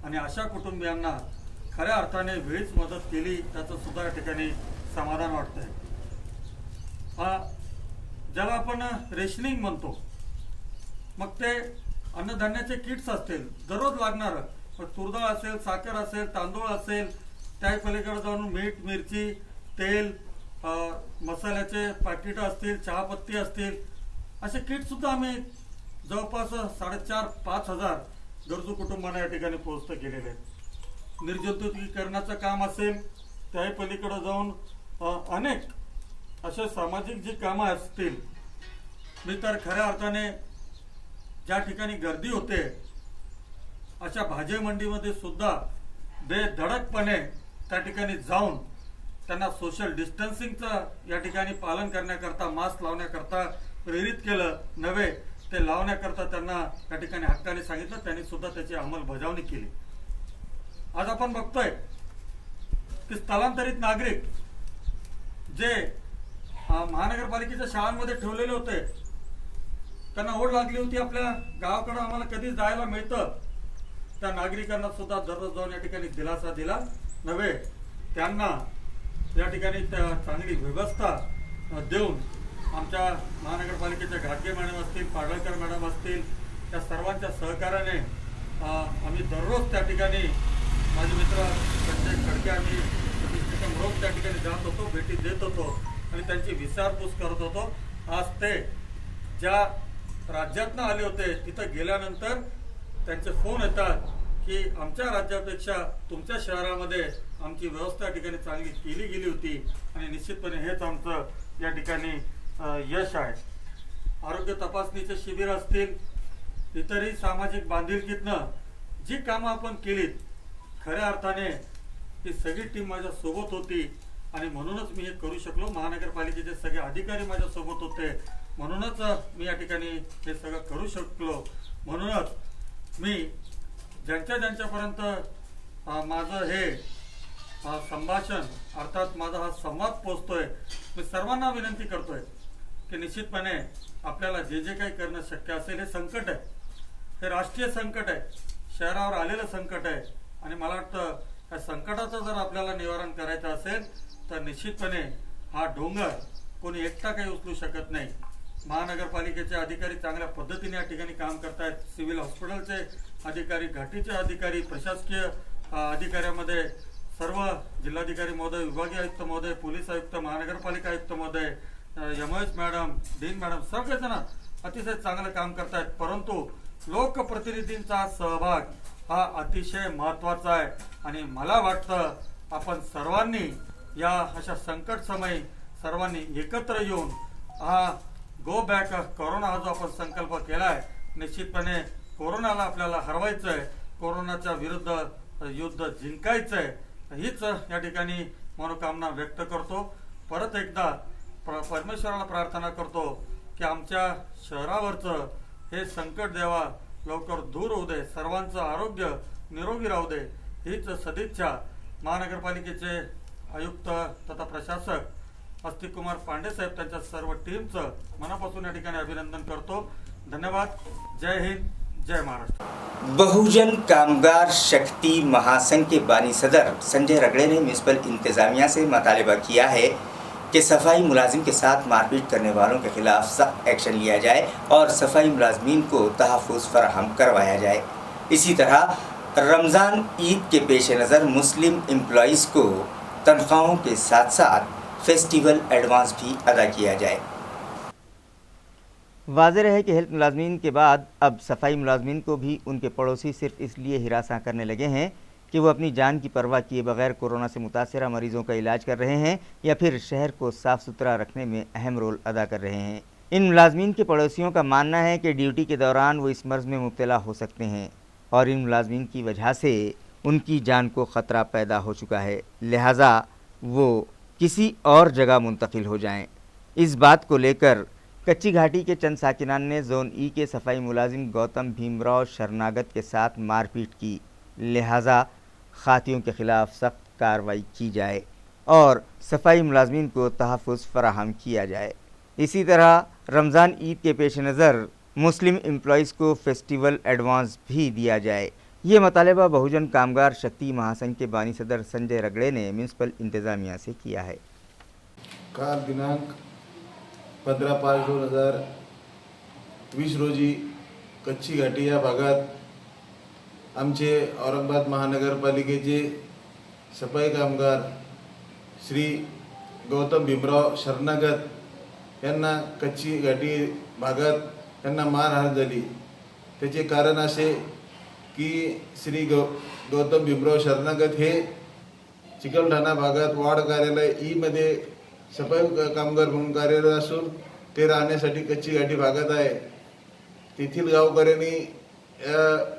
आणि अशा कुटुंबियांना खऱ्या अर्थाने वेळीच मदत केली, त्याचं सुद्धा या ठिकाणी समाधान वाटतंय. ज्याला आपण रेशनिंग म्हणतो, मग ते अन्नधान्याचे किट्स असतील दररोज लागणारं, मग तुरडाळ असेल, साखर असेल, तांदूळ असेल, त्या पलीकडे जाऊन मीठ, मिरची, तेल, मसाल्याचे पाकिटं असतील, चहापत्ती असतील, असे किट सुद्धा आम्ही जवळपास 4,500-5 हजार गरजू कुटुंबांना या ठिकाणी पोहोचत केलेले आहेत. निर्जंतुकीकरणाचं काम असेल, त्याही पलीकडे जाऊन अनेक असे सामाजिक जी कामं असतील, मी तर खऱ्या अर्थाने ज्या ठिकाणी गर्दी होते अशा भाजी मंडीमध्ये सुद्धा बेधडकपणे त्या ठिकाणी जाऊन त्यांना सोशल डिस्टन्सिंगचं या ठिकाणी पालन करण्याकरता, मास्क लावण्याकरता प्रेरित केलं नव्हे, ते लावण्याकरता त्यांना या ठिकाणी हक्काने सांगितलं, त्यांनी सुद्धा त्याची अंमलबजावणी केली. आज आपण बघतोय की स्थलांतरित नागरिक जे महानगरपालिकेच्या शाळांमध्ये ठेवलेले होते, त्यांना ओढ लागली होती आपल्या गावाकडे आम्हाला कधी जायला मिळतं, त्या नागरिकांना सुद्धा दररोज जाऊन या ठिकाणी दिलासा दिला नव्हे, त्यांना या ठिकाणी चांगली व्यवस्था देऊन आमच्या महानगरपालिकेच्या घाटगे मॅडम असतील, पाडळकर मॅडम असतील, त्या सर्वांच्या सहकार्याने आम्ही दररोज त्या ठिकाणी, माझे मित्र संजय खडके, आम्ही रोज त्या ठिकाणी जात होतो, भेटी देत होतो आणि त्यांची विचारपूस करत होतो. आज ते ज्या राज्यातनं आले होते तिथं गेल्यानंतर त्यांचे फोन येतात की आमच्या राज्यापेक्षा तुमच्या शहरामध्ये आमची व्यवस्था या ठिकाणी चांगली केली गेली होती, आणि निश्चितपणे हेच आमचं या ठिकाणी यश आहे. आरोग्य तपासणीचे शिबिर असतील, इतरही सामाजिक बांधिलकीतनं जी कामं आपण केलीत, खऱ्या अर्थाने ही सगळी टीम माझ्या सोबत होती, आणि म्हणूनच मी हे करू शकलो. महानगरपालिकेचे सगळे अधिकारी माझ्या सोबत होते, म्हणूनच मी या ठिकाणी हे सगळं करू शकलो. म्हणूनच मी ज्यांच्यापर्यंत माझं हे संभाषण, अर्थात माझा हा संवाद पोचतोय, मी सर्वांना विनंती करतोय की निश्चितपणे आपल्याला जे जे काही करणं शक्य असेल, हे संकट आहे, हे राष्ट्रीय संकट आहे, शहरावर आलेलं संकट आहे, आणि मला वाटतं या संकटाचं जर आपल्याला निवारण करायचं असेल तर निश्चितपणे हा डोंगर कोणी एकटा काही उचलू शकत नाही. महानगरपालिकेचे अधिकारी चांगल्या पद्धतीने या ठिकाणी काम करतायत, सिव्हिल हॉस्पिटलचे अधिकारी, घाटीचे अधिकारी, प्रशासकीय अधिकाऱ्यामध्ये सर्व जिल्हाधिकारी महोदय, विभागीय आयुक्त महोदय, पोलीस आयुक्त, महानगरपालिका आयुक्त महोदय, एमओएस मॅडम, डीन मॅडम, सगळेजण अतिशय चांगलं काम करतायत. परंतु लोकप्रतिनिधींचा सहभाग हा अतिशय महत्त्वाचा आहे, आणि मला वाटतं आपण सर्वांनी या अशा संकट समयी सर्वांनी एकत्र येऊन हा गो बॅक कोरोना हा जो आपण संकल्प केलाय, निश्चितपणे कोरोनाला आपल्याला हरवायचं आहे, कोरोनाच्या विरुद्ध युद्ध जिंकायचं आहे, हीच या ठिकाणी मनोकामना व्यक्त करतो. परत एकदा परमेश्वराला प्रार्थना करतो की आमच्या शहरावरचं हे संकट देवा लवकर दूर होऊ दे, सर्वांचं आरोग्य निरोगी राहू दे, हीच सदिच्छा महानगरपालिकेचे आयुक्त तथा प्रशासक अस्तिकुमार पांडे साहेब त्यांच्या सर्व टीमचं मनापासून या ठिकाणी अभिनंदन करतो. धन्यवाद. जय हिंद, जय महाराष्ट्र. बहुजन कामगार शक्ति महासंघ के बानी सदर संजय रगड़े ने म्यूनसिपल इंतजामिया से मुतालबा किया है कि सफाई मुलाजिम के साथ मारपीट करने वालों के खिलाफ सख्त एक्शन लिया जाए और सफाई मुलाजमीन को तहफ़्फ़ुज़ फराहम करवाया जाए. इसी तरह रमज़ान ईद के पेश नज़र मुस्लिम एम्प्लॉइज़ को तनख्वाहों के साथ साथ फेस्टिवल एडवांस भी अदा किया जाए. वाज़ेह है कि हेल्थ मुलाजमीन के बाद अब सफाई मुलाजमीन को भी उनके पड़ोसी सिर्फ इसलिए हिरासा करने लगे हैं कि वो अपनी जान की परवाह किए बगैर कोरोना से मुतासरा मरीज़ों का इलाज कर रहे हैं या फिर शहर को साफ़ सुथरा रखने में अहम रोल अदा कर रहे हैं. इन मुलाजमीन के पड़ोसियों का मानना है कि ड्यूटी के दौरान वो इस मर्ज़ में मुब्तला हो सकते हैं और इन मुलाजमीन की वजह से उनकी जान को ख़तरा पैदा हो चुका है, लिहाजा वो किसी और जगह मुंतकिल हो जाएं. इस बात को लेकर कच्ची घाटी के चंद साकिनान ने जोन ई के सफाई मुलाजिम गौतम भीमराव शरनागत के साथ मारपीट की, लिहाजा खातियों के ख़िलाफ़ सख्त कार्रवाई की जाए और सफाई मुलाजमीन को तहफ़्फ़ुज़ फराहम किया जाए. इसी तरह रमज़ान ईद के पेश नज़र मुस्लिम एम्प्लॉइज़ को फेस्टिवल एडवांस भी दिया जाए. ये मुतालबा बहुजन कामगार शक्ति महासंघ के बानी सदर संजय रगड़े ने म्यूनसिपल इंतज़ामिया से किया है. काल दिनांक 15/5/2020 रोजी कच्ची घाटी या भागात आमचे औरंगाबाद महानगरपालिकेचे सफाई कामगार श्री गौतम भीमराव शरनागत यांना कच्ची घाटी भागात यांना मारहाण झाली. त्याचे कारण असे की श्री गौतम भीमराव शरनागत हे चिकलठाणा भागात वार्ड कार्यालय ई मध्ये सफाई कामगार म्हणून कार्यरत असून ते राहण्यासाठी कच्ची घाटी भागात आहे. तेथील गावकऱ्यांनी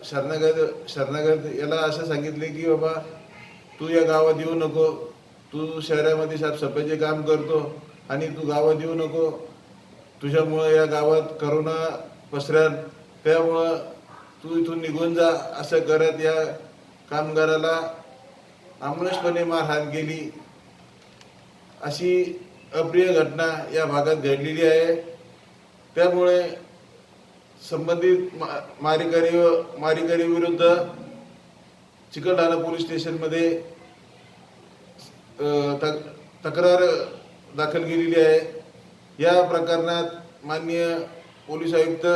शरनागत याला असं सांगितले की बाबा तू या गावात येऊ नको, तू शहरामध्ये साफसफाईचे काम करतो आणि तू गावात येऊ नको, तुझ्यामुळे या गावात करोना पसरेल, त्यामुळं तू इथून निघून जा असं करत या कामगाराला आमनशपणे मारहाण केली. अशी अप्रिय घटना या भागात घडलेली आहे. त्यामुळे संबंधित मारेकरी विरुद्ध चिकलठाणा पोलीस स्टेशनमध्ये तक्रार दाखल केलेली आहे. या प्रकरणात माननीय पोलीस आयुक्त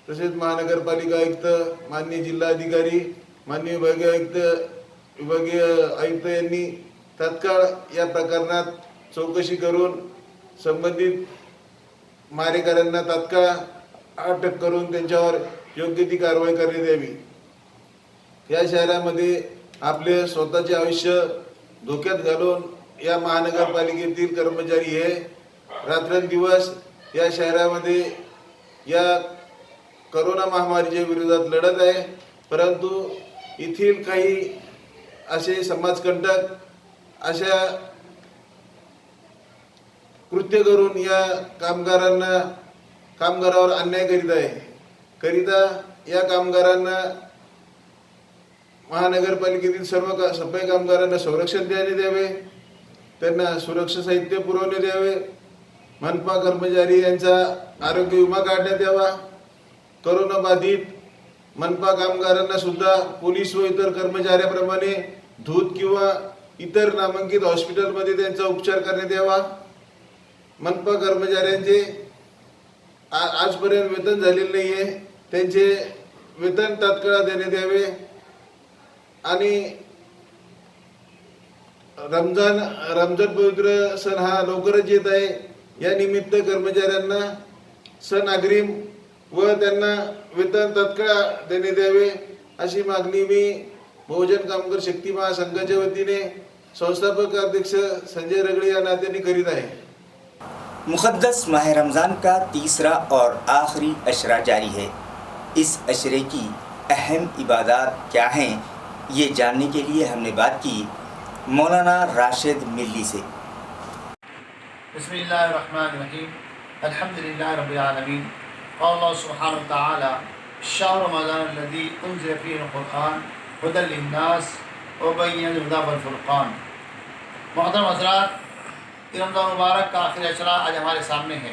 तसेच महानगरपालिका आयुक्त, माननीय जिल्हाधिकारी, माननीय विभागीय आयुक्त यांनी तात्काळ या प्रकरणात चौकशी करून संबंधित मारेकऱ्यांना तात्काळ अटक करून त्यांच्यावर योग्य ती कारवाई करण्यात यावी. या शहरामध्ये आपले स्वतःचे आयुष्य धोक्यात घालून या महानगरपालिकेतील कर्मचारी हे रात्रंदिवस या शहरामध्ये या करोना महामारीच्या विरोधात लढत आहे. परंतु येथील काही असे समाजकंटक अशा कृत्य करून या कामगारावर अन्याय करीत आहे. करिता या कामगारांना महानगरपालिकेतील सर्व सफाई कामगारांना संरक्षण देण्यात यावे, त्यांना सुरक्षा साहित्य पुरवण्यात यावे, मनपा कर्मचारी यांचा आरोग्य विमा काढण्यात यावा, कोरोना बाधित मनपा कामगारांना सुद्धा पोलीस व इतर कर्मचाऱ्याप्रमाणे धूत किंवा इतर नामांकित हॉस्पिटलमध्ये त्यांचा उपचार करण्यात यावा. मनपा कर्मचाऱ्यांचे आजपर्यंत वेतन झालेले नाहीये, त्यांचे वेतन तात्काळ देण्यात यावे. आणि रमजान पवित्र सण हा लवकरच येत आहे. या निमित्त कर्मचाऱ्यांना सण अग्रिम व त्यांना वेतन तात्काळ देण्यात यावे अशी मागणी मी बहुजन कामगार शक्ती महासंघाच्या वतीने संस्थापक अध्यक्ष संजय रगड़े या नात्याने करीत आहे. मुक़द्दस माह रमज़ान का तीसरा और आखिरी अशरा जारी है. इस अशरे की अहम इबादत क्या हैं, ये जानने के लिए हमने बात की मौलाना राशिद मिल्ली से. बिस्मिल्लाहिर्रहमानिर्रहीम, अल्हम्दुलिल्लाहि रब्बिल आलमीन. अल्लाह सुब्हानहु व तआला शहर रमज़ान अल्लज़ी उन्ज़िला फ़ीहिल क़ुरआन हुदल लिन्नास व बय्यिनातिन मिनल हुदा वल फुरक़ान. मोहतरम हज़रात, 14 रमज़ान 2020 को 14 अगस्त ये रमज़ान मुबारक का आखिरी अशरा आज हमारे सामने है।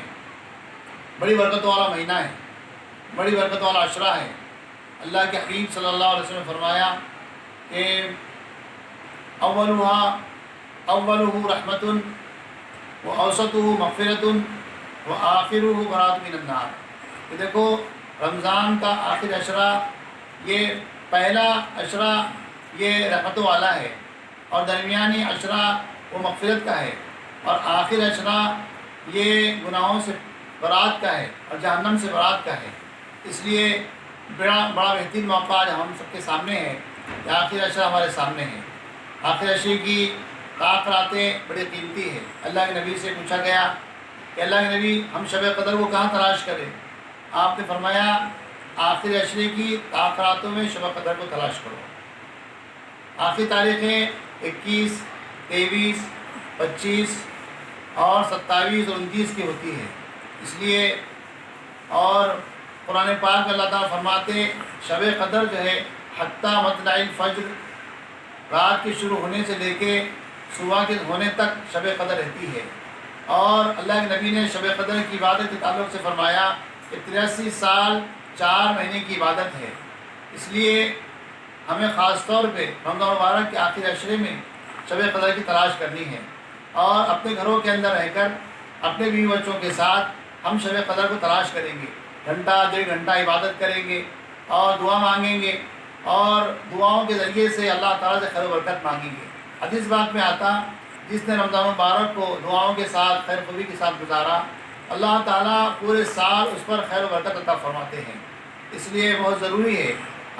बड़ी बरकत वाला महीना है, बड़ी बरकत वाला अशरा है। अल्लाह के हबीब सल्लल्लाहु अलैहि वसल्लम ने फरमाया कि अव्वलुहु रहमतुन व औसतुहु मग़फ़िरतुन व आखिरुहु बराअतुन मिनन नार। ये देखो, रमज़ान का आखिरी अशरा, ये पहला अशरा ये रहमतों वाला है, और दरमियानी अशरा वो मग़फ़िरत का है, और आखिर अशरा ये गुनाहों से बरात का है और जहन्नम से बरात का है। इसलिए बड़ा बेहतरीन मौका आज हम सबके सामने है कि आखिर अशरा हमारे सामने है। आखिर अशरे की ताक़रातें बड़ी कीमती है। अल्लाह के नबी से पूछा गया कि अल्लाह के नबी, हम शब क़दर को कहाँ तलाश करें? आपने फरमाया, आखिर अशरे की ताक़रातों में शब क़दर को तलाश करो। आखिरी तारीख़ें 21, 23, 25 और 27 और 29 की होती है। इसलिए और कुरान पाक में अल्लाह ताला फरमाते, शब क़दर जो है हत्ता मतलाइल फ़ज्र, रात के शुरू होने से लेके सुबह के होने तक शब क़दर रहती है। और अल्लाह के नबी ने शब क़दर की इबादत के ताल्लुक़ से फरमाया कि 83 साल 4 महीने की इबादत है। इसलिए हमें ख़ास तौर पे रमज़ान मुबारक के आखिरी अशरे में शब क़दर की तलाश करनी है, और अपने घरों के अंदर रहकर अपने बीवी बच्चों के साथ हम शब क़दर को तलाश करेंगे। घंटा 1.5 घंटा इबादत करेंगे और दुआ मांगेंगे, और दुआओं के ज़रिए से अल्लाह ताला से खैर बरकत मांगेंगे। हदीस बात में आता, जिसने रमज़ान मुबारक को दुआओं के साथ खैर ख़ुबी के साथ गुजारा, अल्लाह ताला पूरे साल उस पर खैर बरकत अता फरमाते हैं। इसलिए बहुत ज़रूरी है,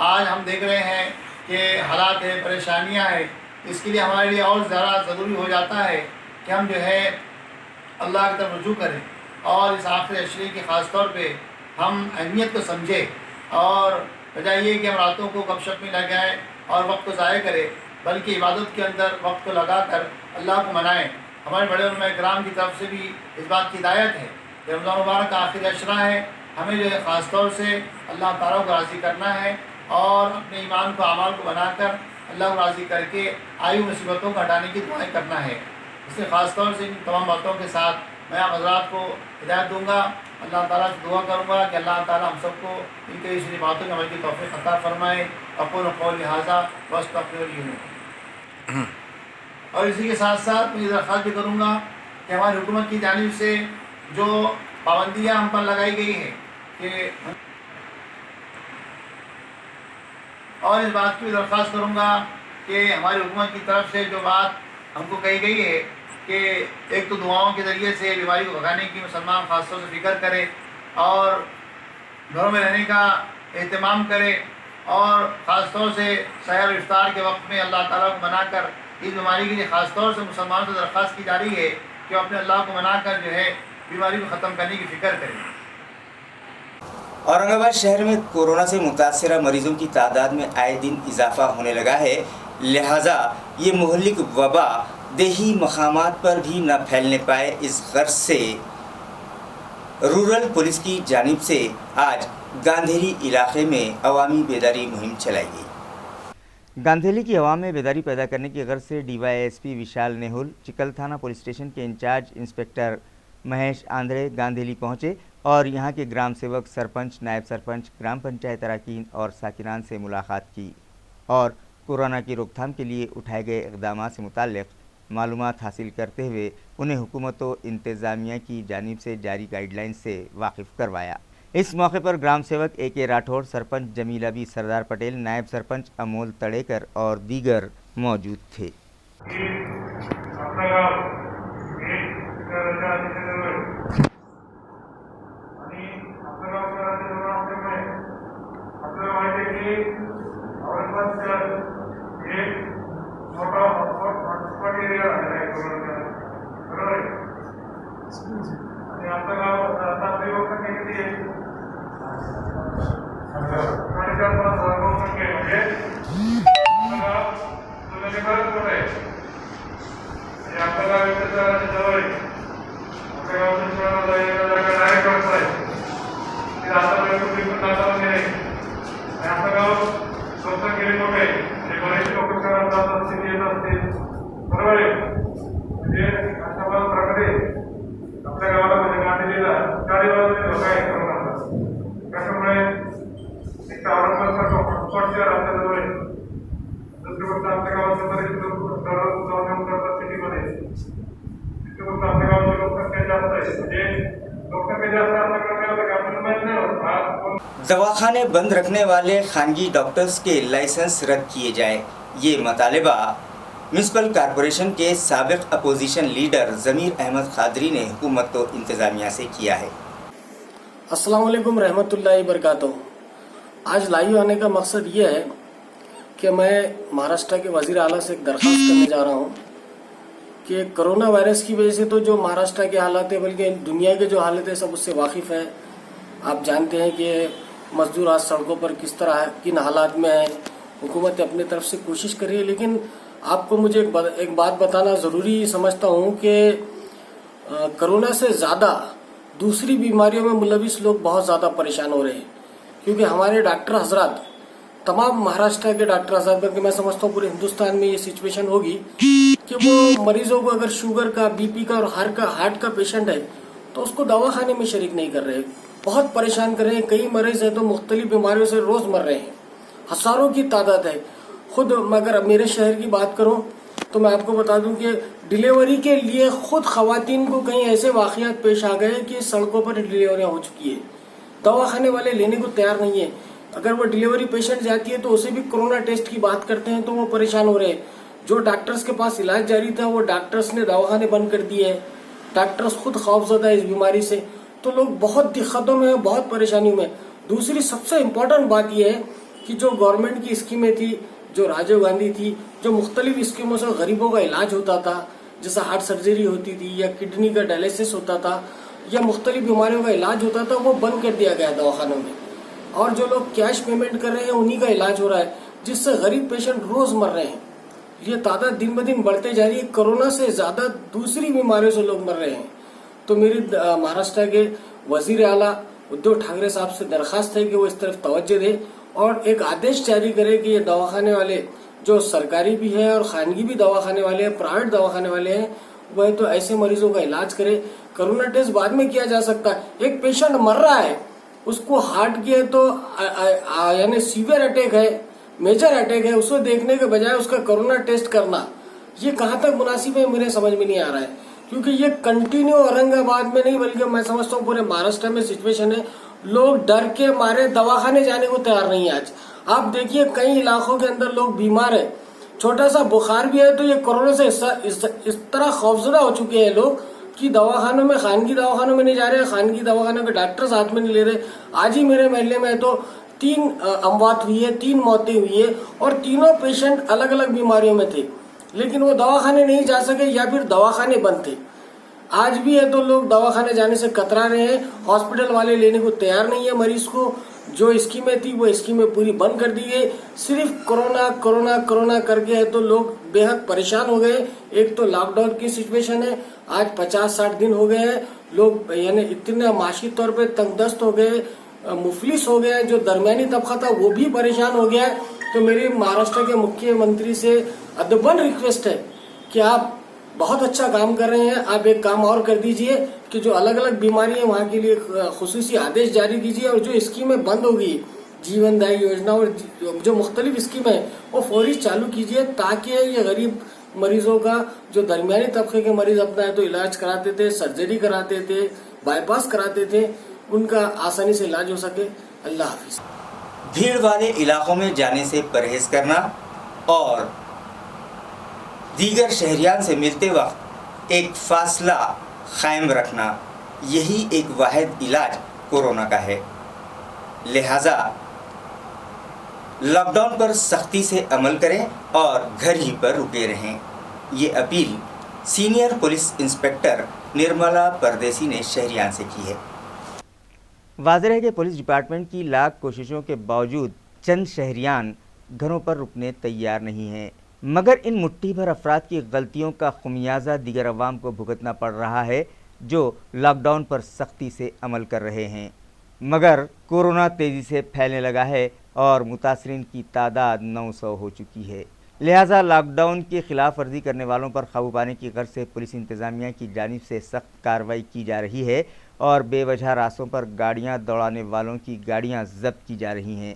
आज हम देख रहे हैं कि हालात है, परेशानियां हैं, इसके लिए हमारे लिए और ज़्यादा ज़रूरी हो जाता है कि हम जो है अल्लाह की तरफ रुजू करें, और इस आखिरी अशरे की ख़ास तौर पे हम अहमियत को समझें, और बजाय ये कि हम रातों को गपशप में लगाएं और वक्त को ज़ाय करें, बल्कि इबादत के अंदर वक्त को लगा कर अल्लाह को मनाएं। हमारे बड़े उलमा इकराम की तरफ से भी इस बात की हिदायत है कि रमज़ान मुबारक का आखिरी अशरा है, हमें जो है ख़ास तौर से अल्लाह ताला को राज़ी करना है, और अपने ईमान को अमाल को बनाकर अल्लाह को राज़ी करके आई मुसीबतों को हटाने की दुआएं करना है। इसलिए ख़ास तौर से इन तमाम बातों के साथ मैं आप हज़रात को हिदायत दूँगा, अल्लाह ताला से दुआ करूँगा कि अल्लाह ताला हम सबको इनके इस बातों के अमल की तौफ़ीक़ अता फ़रमाए। अक़ूलु क़ौली हाज़ा वस्तग़फ़िरुल्लाह। और इसी के साथ साथ मैं दरख्वास्त भी करूँगा कि हमारी हुकूमत की जानिब से जो पाबंदियाँ हम पर लगाई गई हैं कि, और इस बात की भी दरख्वास्त करूँगा कि हमारी हुकूमत की तरफ से जो बात हमको कही गई है कि एक तो दुआओं के ज़रिए से बीमारी को भगाने की मुसलमान ख़ास तौर से फ़िक्र करे, और घरों में रहने का एहतमाम करे, और ख़ास तौर से सहर इफ्तार के वक्त में अल्लाह ताला को मनाकर इस बीमारी के लिए ख़ास तौर से मुसलमानों से दरख्वास्त की जा रही है कि अपने अल्लाह को मनाकर जो है बीमारी को ख़त्म करने की फ़िक्र करें। औरंगाबाद शहर में कोरोना से मुतासरा मरीजों की तादाद में आए दिन इजाफा होने लगा है, लिहाजा ये मुहल्लिक वबा देही मकामात पर भी न फैलने पाए, इस गर्ज से रूरल पुलिस की जानिब से आज गांधेली इलाके में अवामी बेदारी मुहिम चलाई गई। गांधेली की अवाम में बेदारी पैदा करने की गर्ज से DYSP विशाल नेहुल, चिकल थाना पुलिस स्टेशन के in charge inspector Mahesh Andre Gandheli पहुंचे और यहां के ग्राम सेवक, सरपंच, नायब सरपंच, ग्राम पंचायत अरकान और साकिनान से मुलाकात की और कोरोना की रोकथाम के लिए उठाए गए इक़दाम से मुताल्लिक़ मालूमात हासिल करते हुए उन्हें हुकूमत व इंतज़ामिया की जानिब से जारी गाइडलाइन से वाकिफ़ करवाया। इस मौके पर ग्राम सेवक AK राठौड़, सरपंच जमीला बी सरदार पटेल, नायब सरपंच अमोल तड़ेकर और दीगर मौजूद थे। बरोबर आहे म्हणजे अशा प्रकारे दवाखाने बंद रखने वाले खानगी डॉक्टर्स के लाइसेंस रद्द किए जाए, ये मतालिबा म्यूनसिपल कॉरपोरेशन के साबिक अपोजिशन लीडर ज़मीर अहमद खादरी ने हुकूमत व इंतज़ामिया से किया है। अस्सलाम वालेकुम रहमतुल्लाहि बरकातहू। आज लाइव आने का मकसद ये है कि मैं महाराष्ट्र के वज़ीर आला से एक दरख्वास्त करने जा रहा हूँ कि कोरोना वायरस की वजह से तो जो महाराष्ट्र के हालात है, बल्कि दुनिया के जो हालत है, सब उससे वाकिफ़ है। आप जानते हैं कि मजदूर आज सड़कों पर किस तरह किन हालात में है। हुकूमत अपने तरफ से कोशिश कर रही है, लेकिन आपको मुझे एक बात बताना ज़रूरी समझता हूँ कि कोरोना से ज़्यादा दूसरी बीमारियों में मुलविस लोग बहुत ज़्यादा परेशान हो रहे हैं, क्योंकि हमारे डॉक्टर हजरात, तमाम महाराष्ट्र के डॉक्टर हजरात, बल्कि मैं समझता हूँ पूरे हिंदुस्तान में ये सिचुएशन होगी कि वो मरीजों को अगर शुगर का, बीपी का और हार्ट का पेशेंट है तो उसको दवाखाने में शरीक नहीं कर रहे, बहुत परेशान कर रहे हैं। कई मरीज हैं तो मुख्तलिफ बीमारियों से रोज मर रहे हैं, हजारों की तादाद है। खुद अगर मेरे शहर की बात करूं तो मैं आपको बता दूं कि डिलीवरी के लिए खुद खवातीन को कहीं ऐसे वाकयात पेश आ गए कि सड़कों पर डिलीवरियां हो चुकी है, दवाखाने वाले लेने को तैयार नहीं है। अगर वो डिलीवरी पेशेंट जाती है तो उसे भी कोरोना टेस्ट की बात करते हैं तो वो परेशान हो रहे हैं। जो डॉक्टर्स के पास इलाज जारी था वो डॉक्टर्स ने दवाखाने बंद कर दिए हैं, डॉक्टर्स खुद खौफजदा है इस बीमारी से, तो लोग बहुत दिक्कतों में हैं, बहुत परेशानी में। दूसरी सबसे इम्पोर्टेंट बात यह है कि जो गवर्नमेंट की स्कीमें थी, जो राजीव गांधी थी, जो मुख्तलिफ स्कीमों से गरीबों का इलाज होता था, जैसा हार्ट सर्जरी होती थी या किडनी का डायलिसिस होता था या मुख्तलिफ बीमारियों का इलाज होता था, वो बंद कर दिया गया दवाखानों में। और जो लोग कैश पेमेंट कर रहे हैं उन्हीं का इलाज हो रहा है, जिससे गरीब पेशेंट रोज मर रहे हैं। ये तादाद दिन ब दिन बढ़ते जा रही है। कोरोना से ज्यादा दूसरी बीमारियों से लोग मर रहे हैं। तो मेरी महाराष्ट्र के वजीर आला उद्धव ठाकरे साहब से दरखास्त है कि वो इस तरफ तवज्जो दे और एक आदेश जारी करे कि ये दवाखाने वाले जो सरकारी भी है और खानगी भी दवाखाने वाले हैं, प्राइवेट दवाखाने वाले हैं, वह तो ऐसे मरीजों का इलाज करे। कोरोना टेस्ट बाद में किया जा सकता है। एक पेशेंट मर रहा है, उसको हार्ट की है तो यानी सीवियर अटैक है, मेजर अटैक है, उसको देखने के बजाय उसका कोरोना टेस्ट करना, ये कहाँ तक मुनासिब है मेरे समझ में नहीं आ रहा है। क्योंकि ये कंटिन्यू औरंगाबाद में नहीं बल्कि मैं समझता हूँ पूरे महाराष्ट्र में सिचुएशन है। लोग डर के मारे दवाखाने जाने को तैयार नहीं है। आज आप देखिए कई इलाकों के अंदर लोग बीमार है, छोटा सा बुखार भी है तो ये कोरोना से इस तरह खौफजदा हो चुके हैं लोग कि दवाखानों में, खानगी दवाखानों में नहीं जा रहे, खानगी दवाखानों के डॉक्टर साथ में नहीं ले रहे। आज ही मेरे महल्ले में तो 3 अमवात हुई है, 3 मौतें हुई है और तीनों पेशेंट अलग अलग बीमारियों में थे, लेकिन वो दवाखाने नहीं जा सके या फिर दवाखाने बंद थे। आज भी है तो लोग दवाखाने जाने से कतरा रहे हैं, हॉस्पिटल वाले लेने को तैयार नहीं है मरीज को। जो स्कीमें थी वो स्कीमें पूरी बंद कर दी गई। सिर्फ कोरोना कोरोना कोरोना करके है तो लोग बेहद परेशान हो गए। एक तो लॉकडाउन की सिचुएशन है, आज 50-60 दिन हो गए हैं, लोग यानी इतने माशी तौर पे तंगदस्त हो गए, मुफलिस हो गए। जो दरमियानी तबका था वो भी परेशान हो गया है। तो मेरी महाराष्ट्र के मुख्यमंत्री से अदबन रिक्वेस्ट है कि आप बहुत अच्छा काम कर रहे हैं, आप एक काम और कर दीजिए कि जो अलग अलग बीमारी है वहाँ के लिए खुसूसी आदेश जारी कीजिए और जो स्कीमें बंद हो गई, जीवनदायी योजना और जो मुख्तलिफ स्कीमें हैं वो फौरी चालू कीजिए, ताकि ये गरीब मरीजों का, जो दरमियानी तबके के मरीज अपना है तो इलाज कराते थे, सर्जरी कराते थे, बाईपास कराते थे, उनका आसानी से इलाज हो सके। अल्लाह हाफिज। भीड़ वाले इलाकों में जाने से परहेज करना और दीगर शहरियान से मिलते वक्त एक फासला कायम रखना, यही एक वाहिद इलाज कोरोना का है। लिहाजा लॉकडाउन पर सख्ती से अमल करें और घर ही पर रुके रहें। ये appeal senior police inspector Nirmala परदेसी ने शहरियान से की है। वाज़ेह है कि पुलिस डिपार्टमेंट की लाख कोशिशों के बावजूद चंद शहरियान घरों पर रुकने तैयार नहीं हैं, मगर इन मुट्ठी भर अफराद की गलतियों का खुमियाजा दीगर अवाम को भुगतना पड़ रहा है जो लॉकडाउन पर सख्ती से अमल कर रहे हैं। मगर कोरोना तेज़ी से फैलने लगा है और मुतासरीन की तादाद 900 हो चुकी है। लिहाजा लॉकडाउन की खिलाफ वर्जी करने वालों पर काबू पाने की गर्ज से पुलिस इंतज़ामिया की जानिब से सख्त कार्रवाई की जा रही है और बेवजह रास्तों पर गाड़ियां दौड़ाने वालों की गाड़ियां जब्त की जा रही हैं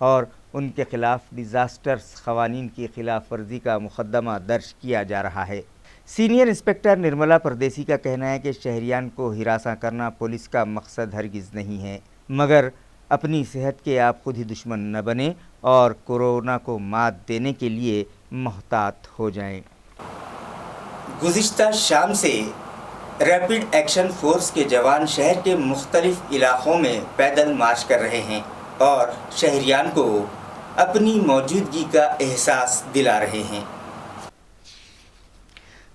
और उनके खिलाफ डिज़ास्टर्स क़वानीन की खिलाफ वर्जी का मुकदमा दर्ज किया जा रहा है। सीनियर इंस्पेक्टर निर्मला परदेसी का कहना है कि शहरियान को हिरासा करना पुलिस का मकसद हरगिज़ नहीं है, मगर अपनी सेहत के आप खुद ही दुश्मन न बने और कोरोना को मात देने के लिए मोहतात हो जाएं। गुज़िश्ता शाम से रैपिड एक्शन फोर्स के जवान शहर के मुख्तलिफ इलाक़ों में पैदल मार्च कर रहे हैं और शहरियान को अपनी मौजूदगी का एहसास दिला रहे हैं।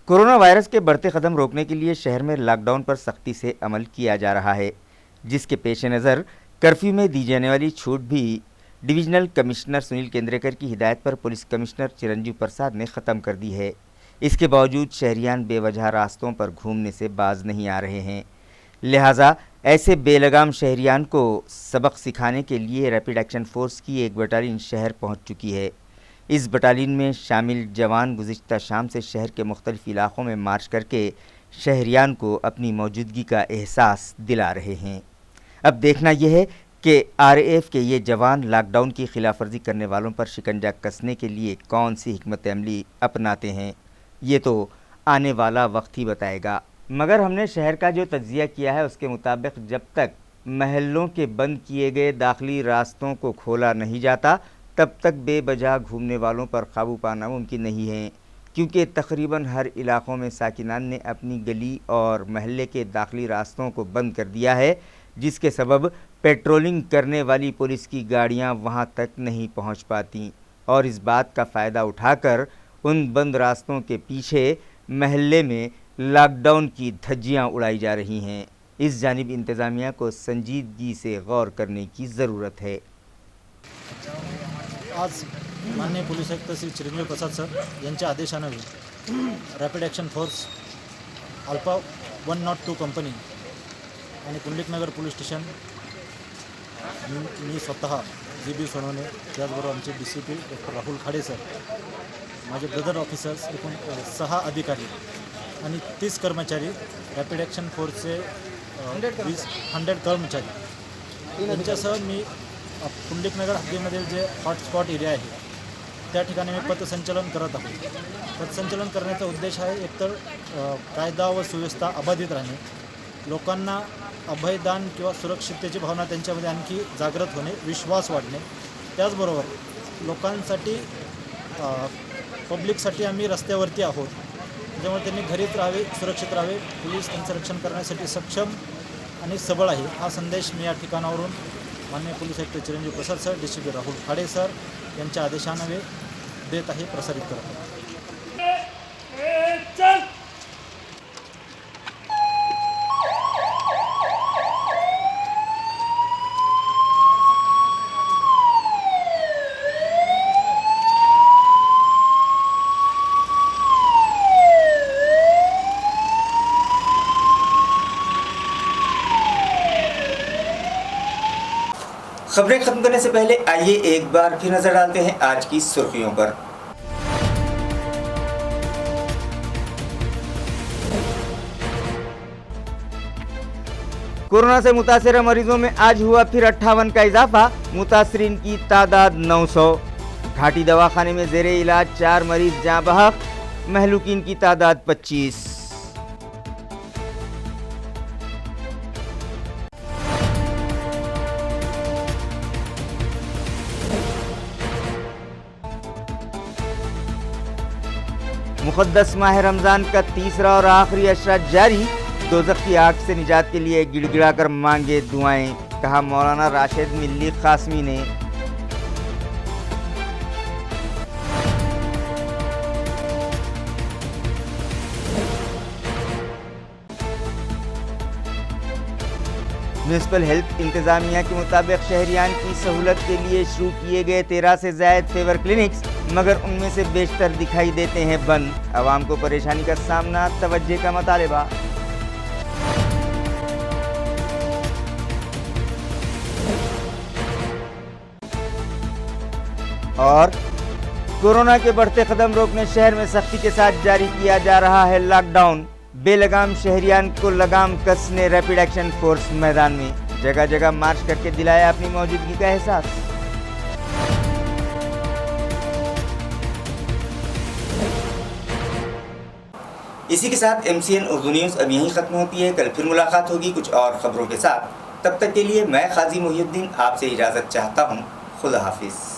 कोरोना वायरस के बढ़ते कदम रोकने के लिए शहर में लॉकडाउन पर सख्ती से अमल किया जा रहा है, जिसके पेश नज़र कर्फ्यू में दी जाने वाली छूट भी डिविजनल कमिश्नर सुनील केंद्रेकर की हिदायत पर पुलिस कमिश्नर चिरंजीव प्रसाद ने ख़त्म कर दी है। इसके बावजूद शहरियान बेवजह रास्तों पर घूमने से बाज नहीं आ रहे हैं, लिहाजा ऐसे बेलगाम शहरियान को सबक सिखाने के लिए रैपिड एक्शन फोर्स की एक बटालियन शहर पहुंच चुकी है। इस बटालियन में शामिल जवान गुज़िश्ता शाम से शहर के मुख्तलिफ इलाक़ों में मार्च करके शहरियान को अपनी मौजूदगी का एहसास दिला रहे हैं। अब देखना यह है कि RAF के ये जवान लॉकडाउन की खिलाफ वर्जी करने वालों पर शिकंजा कसने के लिए कौन सी हिकमत अमली अपनाते हैं, ये तो आने वाला वक्त ही बताएगा। मगर हमने शहर का जो तज्जिया किया है उसके मुताबिक जब तक महलों के बंद किए गए दाखिली रास्तों को खोला नहीं जाता तब तक बेवजह घूमने वालों पर काबू पाना मुमकिन नहीं है, क्योंकि तकरीबन हर इलाक़ों में साकिनान ने अपनी गली और महल्ले के दाखिली रास्तों को बंद कर दिया है, जिसके सबब पेट्रोलिंग करने वाली पुलिस की गाड़ियां वहां तक नहीं पहुंच पाती और इस बात का फ़ायदा उठाकर उन बंद रास्तों के पीछे महल्ले में लॉकडाउन की धज्जियां उड़ाई जा रही हैं। इस जानिब इंतज़ामिया को संजीदगी से गौर करने की ज़रूरत है। आज माननीय पोलीस आयुक्त श्री चिरंजीव प्रसाद सर यांच्या आदेशाने rapid action force alpha 102 company आणि पुंडलिक नगर पोलीस स्टेशन मी स्वतः GB सोनवणे, त्याचबरोबर आमचे DCP doctor Rahul Khade sir, माझे ब्रदर ऑफिसर्स एकूण 6 अधिकारी आणि 30 कर्मचारी रॅपिड ॲक्शन फोर्सचे 100 कर्मचारी यांच्यासह मी पुंडलिक नगर हद्दीमधील जे हॉटस्पॉट एरिया आहे त्या ठिकाणी मी पथसंचलन करत आहोत। पथसंचलन करण्याचा उद्देश आहे एकतर कायदा व सुव्यवस्था अबाधित राहणे, लोकांना अभयदान किंवा सुरक्षिततेची भावना त्यांच्यामध्ये आणखी जागृत होणे, विश्वास वाढणे, त्याचबरोबर लोकांसाठी पब्लिकसाठी आम्ही रस्त्यावरती आहोत, त्यामुळे त्यांनी घरीच राहावे, सुरक्षित राहावे, पोलीस त्यांचं रक्षण करण्यासाठी सक्षम आणि सबळ आहे हा संदेश मी या ठिकाणावरून माननीय पोलीस आयुक्त Chiranjeev Prasad sir, DCP Rahul Khade sir यांच्या आदेशाने देत आहे, प्रसारित करत आहे। खबरें खत्म करने से पहले आइए एक बार फिर नजर डालते हैं आज की सुर्खियों पर। कोरोना से मुतासर मरीजों में आज हुआ फिर 58 का इजाफा, मुतासरीन की तादाद 900। घाटी दवाखाने में ज़ेरे इलाज 4 मरीज जाँ बहक, महलूकीन की तादाद 25। मुक़द्दस माह रमज़ान का तीसरा और आखिरी अशरा जारी, दोज़ख की आग से निजात के लिए गिड़गिड़ा कर मांगे दुआएं, कहा मौलाना राशिद मिल्ली क़ासमी ने। म्यूनसिपल हेल्थ इंतज़ामिया के मुताबिक शहरियान की सहूलत के लिए शुरू किए गए 13 से ज़ायद फेवर क्लिनिक्स, मगर उनमें से बेशतर दिखाई देते हैं बंद। आवाम को परेशानी का सामना, तवज्जो का मुतालबा। और कोरोना के बढ़ते कदम रोकने शहर में सख्ती के साथ जारी किया जा रहा है लॉकडाउन। बेलगाम शहरियान को लगाम कसने रैपिड एक्शन फोर्स मैदान में, जगह जगह मार्च करके दिलाया अपनी मौजूदगी का एहसास। इसी के साथ MCN उर्दू न्यूज़ अब यहीं ख़त्म होती है। कल फिर मुलाकात होगी कुछ और ख़बरों के साथ। तब तक के लिए मैं काजी मोहिउद्दीन आपसे इजाज़त चाहता हूँ। खुदा हाफिज़।